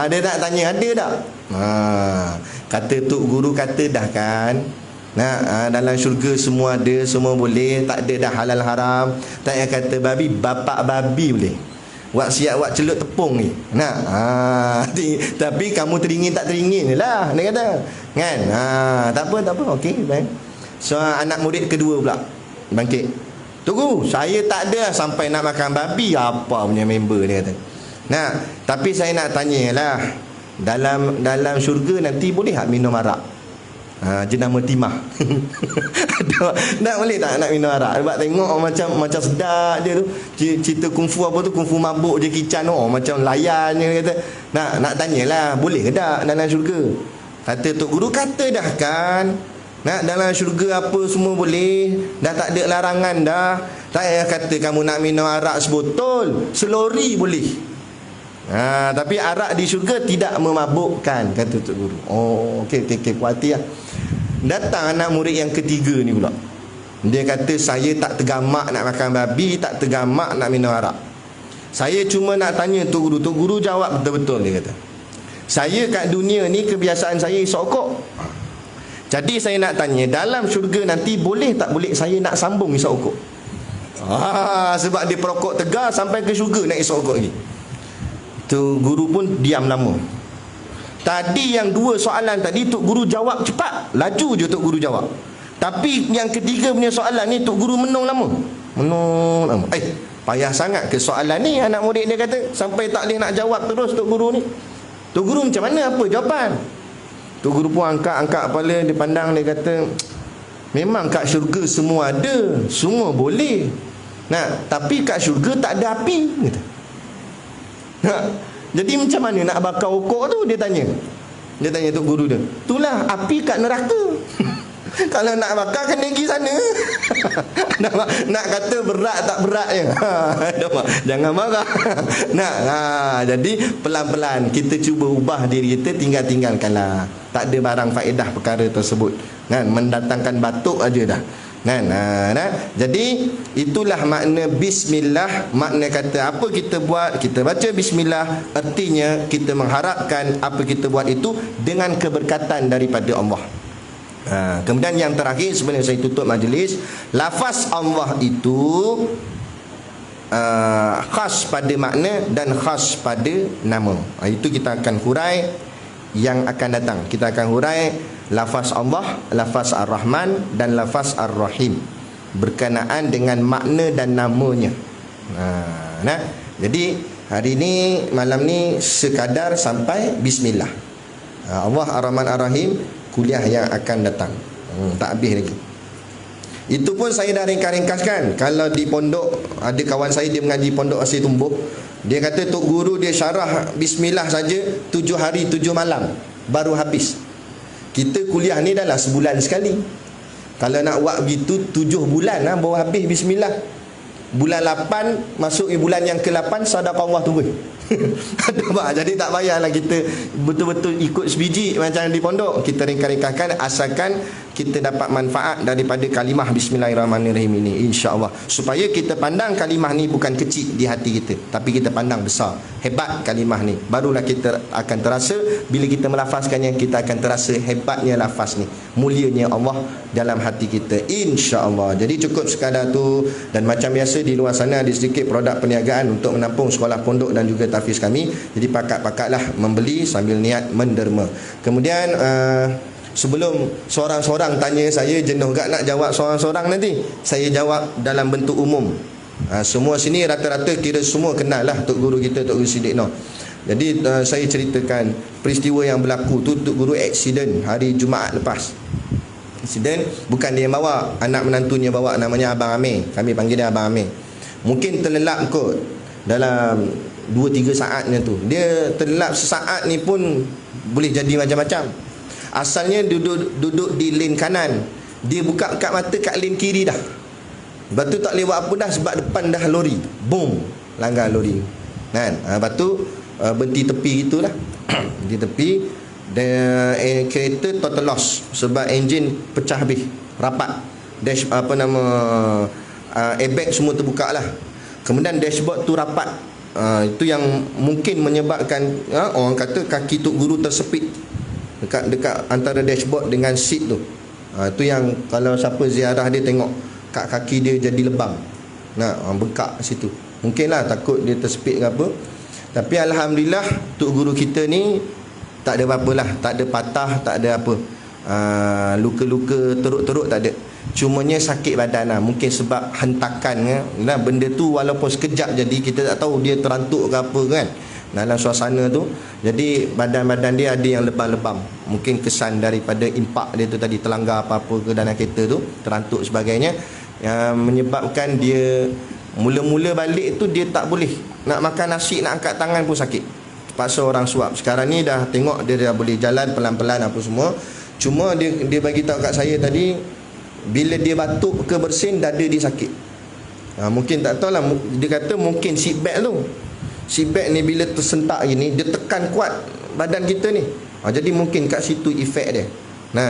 Dia tak tanya ada tak? Kata Tok Guru kata dah kan. Dalam syurga semua ada, semua boleh, tak ada dah halal haram. Tak payah kata babi, bapak babi boleh. Wak siap wak celup tepung ni. Nah, tapi kamu teringin tak teringin je lah, dia kata. Kan? Tak apa. Okey, baik. So anak murid kedua pula bangkit. Tok Guru, saya tak ada sampai nak makan babi apa punya member, dia kata. Nah, tapi saya nak tanya lah, dalam syurga nanti boleh tak minum arak? Jenama timah. Tak boleh tak nak minum arak? Sebab tengok macam sedap dia tu. Cerita kungfu apa tu, kungfu mabuk je kican tu, macam layan je, kata. Nak tanyalah, boleh ke tak dalam syurga? Kata Tok Guru, kata dah kan. Dalam syurga apa semua boleh. Dah tak ada larangan dah. Tak payah kata kamu nak minum arak sebotol, selori boleh. Tapi arak di syurga tidak memabukkan, kata Tok Guru. Okey, puas hati lah. Datang anak murid yang ketiga ni pula. Dia kata, saya tak tergamak nak makan babi, tak tergamak nak minum arak. Saya cuma nak tanya Tok Guru. Tok Guru jawab betul-betul, dia kata. Saya kat dunia ni kebiasaan saya isap okok. Jadi saya nak tanya, dalam syurga nanti boleh tak boleh saya nak sambung isap okok? Sebab dia perokok tegar sampai ke syurga nak isap okok lagi. Tok Guru pun diam lama. Tadi yang dua soalan tadi Tok Guru jawab cepat, laju je Tok Guru jawab. Tapi yang ketiga punya soalan ni Tok Guru menung lama. Payah sangat ke soalan ni, anak murid dia kata, sampai tak boleh nak jawab terus Tok Guru ni. Tok Guru macam mana, apa jawapan? Tok Guru pun angkat kepala, dia pandang, dia kata, memang kat syurga semua ada, semua boleh. Tapi kat syurga tak ada api, kata. Jadi macam mana nak bakar okok tu, dia tanya. Dia tanya Tok Guru dia. Itulah api kat neraka. Kalau nak bakar kena pergi sana. Nak kata berat tak berat je. Jangan marah. Jadi pelan-pelan kita cuba ubah diri kita, tinggalkanlah. Tak ada barang faedah perkara tersebut. Mendatangkan batuk aja dah. Jadi itulah makna bismillah. Makna kata apa kita buat, kita baca bismillah, artinya kita mengharapkan apa kita buat itu dengan keberkatan daripada Allah. Kemudian yang terakhir sebelum saya tutup majlis, lafaz Allah itu khas pada makna dan khas pada nama. Itu kita akan hurai yang akan datang. Kita akan hurai lafaz Allah, lafaz Ar-Rahman dan lafaz Ar-Rahim berkenaan dengan makna dan namanya. Jadi hari ni, malam ni sekadar sampai bismillah. Allah Ar-Rahman Ar-Rahim, kuliah yang akan datang. Tak habis lagi. Itu pun saya dah ringkas-ringkaskan. Kalau di pondok, ada kawan saya dia mengaji pondok Asir Tumbuk, dia kata Tok Guru dia syarah bismillah saja 7 hari 7 malam baru habis. Kita kuliah ni dah lah sebulan sekali. Kalau nak buat begitu 7 bulan baru habis bismillah. Bulan 8 masuk bulan yang ke-8 sadaqallah turun. Jadi tak payahlah kita betul-betul ikut sebiji macam di pondok. Kita ringkas-ringkaskan asalkan kita dapat manfaat daripada kalimah bismillahirrahmanirrahim ini, insya-Allah. Supaya kita pandang kalimah ni bukan kecil di hati kita, tapi kita pandang besar, hebat kalimah ni. Barulah kita akan terasa, bila kita melafazkannya, kita akan terasa hebatnya lafaz ni, mulianya Allah dalam hati kita, insya-Allah. Jadi cukup sekadar tu. Dan macam biasa di luar sana ada sedikit produk perniagaan untuk menampung sekolah pondok dan juga tahfiz kami. Jadi pakat-pakatlah membeli sambil niat menderma. Kemudian sebelum seorang-seorang tanya saya, jenuh gak nak jawab seorang-seorang nanti, saya jawab dalam bentuk umum. Semua sini rata-rata kira semua kenal lah Tok Guru kita, Tok Guru Siddiq Noh. Jadi saya ceritakan peristiwa yang berlaku tu. Tok Guru aksiden hari Jumaat lepas. Aksiden bukan dia yang bawa, anak menantunya bawa, namanya Abang Amir. Kami panggil dia Abang Amir. Mungkin terlelap kot dalam 2-3 saatnya tu. Dia terlelap sesaat ni pun boleh jadi macam-macam. Asalnya duduk di lane kanan, dia buka mata kat lane kiri dah. Lepas tu tak boleh buat apa dah, sebab depan dah lori. Boom, langgar lori kan. Lepas tu berhenti tepi gitulah. Di tepi. Dan kereta total loss sebab enjin pecah habis, rapat. Dash airbag semua terbuka lah. Kemudian dashboard tu rapat. Itu yang mungkin menyebabkan orang kata kaki Tok Guru tersepit dekat antara dashboard dengan seat tu. Itu yang kalau siapa ziarah dia tengok kat kaki dia jadi lebam, bengkak situ. Mungkinlah takut dia tersepit ke apa. Tapi alhamdulillah tok guru kita ni tak ada apa-apalah, tak ada patah, tak ada apa. Luka-luka teruk-teruk tak ada. Cumanya sakit badan lah. Mungkin sebab hentakan kan. Benda tu walaupun sekejap jadi, kita tak tahu dia terantuk ke apa kan dalam suasana tu. Jadi badan-badan dia ada yang lebam-lebam. Mungkin kesan daripada impak dia tu tadi, terlanggar apa-apa ke dalam kereta tu, terantuk sebagainya, yang menyebabkan dia mula-mula balik tu dia tak boleh nak makan nasi, nak angkat tangan pun sakit, terpaksa orang suap. Sekarang ni dah tengok dia dah boleh jalan pelan-pelan apa semua. Cuma dia bagi tahu kat saya tadi, bila dia batuk ke bersin, dada dia sakit. Mungkin tak tahulah, dia kata mungkin seat belt tu, seat belt ni bila tersentak gini, dia tekan kuat badan kita ni. Jadi mungkin kat situ efek dia.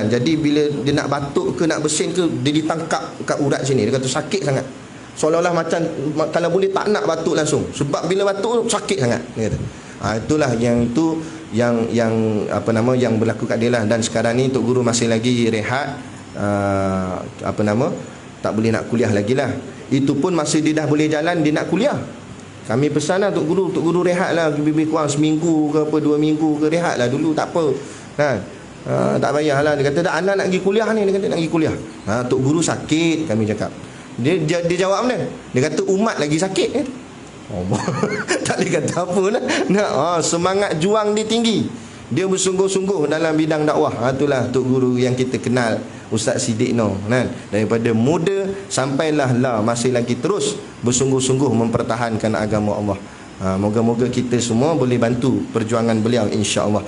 Jadi bila dia nak batuk ke nak bersin ke, dia ditangkap kat urat sini. Dia kata sakit sangat. Seolah-olah macam kalau boleh tak nak batuk langsung. Sebab bila batuk sakit sangat, dia kata. Itulah yang tu yang yang berlaku kat dia lah. Dan sekarang ni Tok Guru masih lagi rehat, tak boleh nak kuliah lagi lah. Itu pun masa dia dah boleh jalan, dia nak kuliah. Kami pesan lah Tok Guru rehat lah, lebih kurang seminggu ke apa, 2 minggu ke, rehat lah dulu, tak apa kan. Tak payahlah. Dia kata tak, anak nak pergi kuliah ni. Dia kata nak pergi kuliah. Tok Guru sakit, kami cakap. Dia jawab mana? Dia kata umat lagi sakit. Tak boleh kata apa lah. Semangat juang dia tinggi. Dia bersungguh-sungguh dalam bidang dakwah. Itulah Tok Guru yang kita kenal, Ustaz Siddiq Noh kan. Daripada muda sampailah masih lagi terus bersungguh-sungguh mempertahankan agama Allah. Moga-moga kita semua boleh bantu perjuangan beliau, insya-Allah.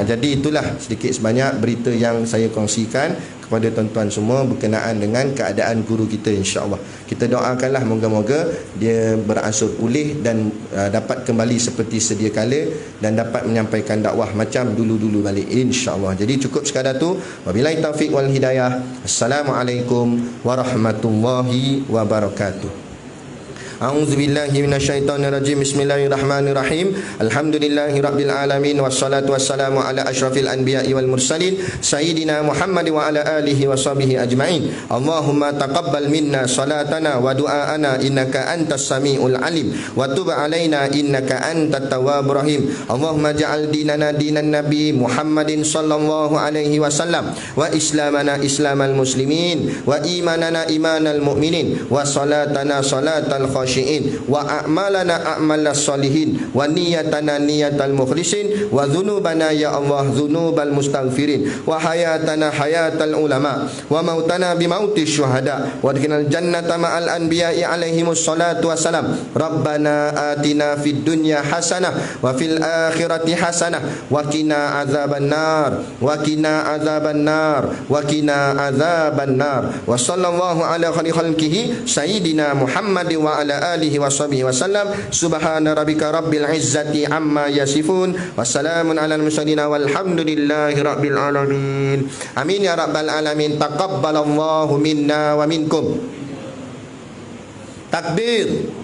Jadi itulah sedikit sebanyak berita yang saya kongsikan kepada tuan-tuan semua berkenaan dengan keadaan guru kita, insya-Allah. Kita doakanlah moga-moga dia beransur pulih dan dapat kembali seperti sedia kala dan dapat menyampaikan dakwah macam dulu-dulu balik, insya-Allah. Jadi cukup sekadar tu. Wabillahi taufik wal hidayah. Assalamualaikum warahmatullahi wabarakatuh. A'udzubillahi minasyaitonirrajim. Bismillahirrahmanirrahim. Alhamdulillahirabbil alamin wassalatu wassalamu ala asyrafil anbiya'i wal mursalin sayyidina Muhammad wa ala alihi washabihi ajmain. Allahumma taqabbal minna salatana wa du'aana innaka antas samiul alim wa tub alaina innaka antat tawwabur rahim. Allahumma ja'al dinana dinan nabi Muhammadin sallallahu alaihi wasallam wa islamana islamal muslimin wa imanana imanal mu'minin wa salatana salatal wa a'malana a'malas solihin wa niyatana niyatal mukhlisin wa dhunubana ya Allah dhunubal mustaghfirin wa hayatana hayatal ulama wa mautana bimautis syuhada wa adkhilnal jannata ma'al anbiya'i alaihimus salatu wassalam. Rabbana atina fid dunya hasanah wa fil akhirati hasanah wa qina azaban nar wa qina azaban nar wa qina azaban nar. Wa sallallahu ala khairi khalqihi sayyidina Muhammad wa ala alihi washabihi wasallam. Subhana rabbika rabbil izzati amma yasifun. Wassalamun alal mursalin walhamdulillahi rabbil alamin. Amin ya rabbal alamin. Taqabbalallahu minna wa minkum. Takbir.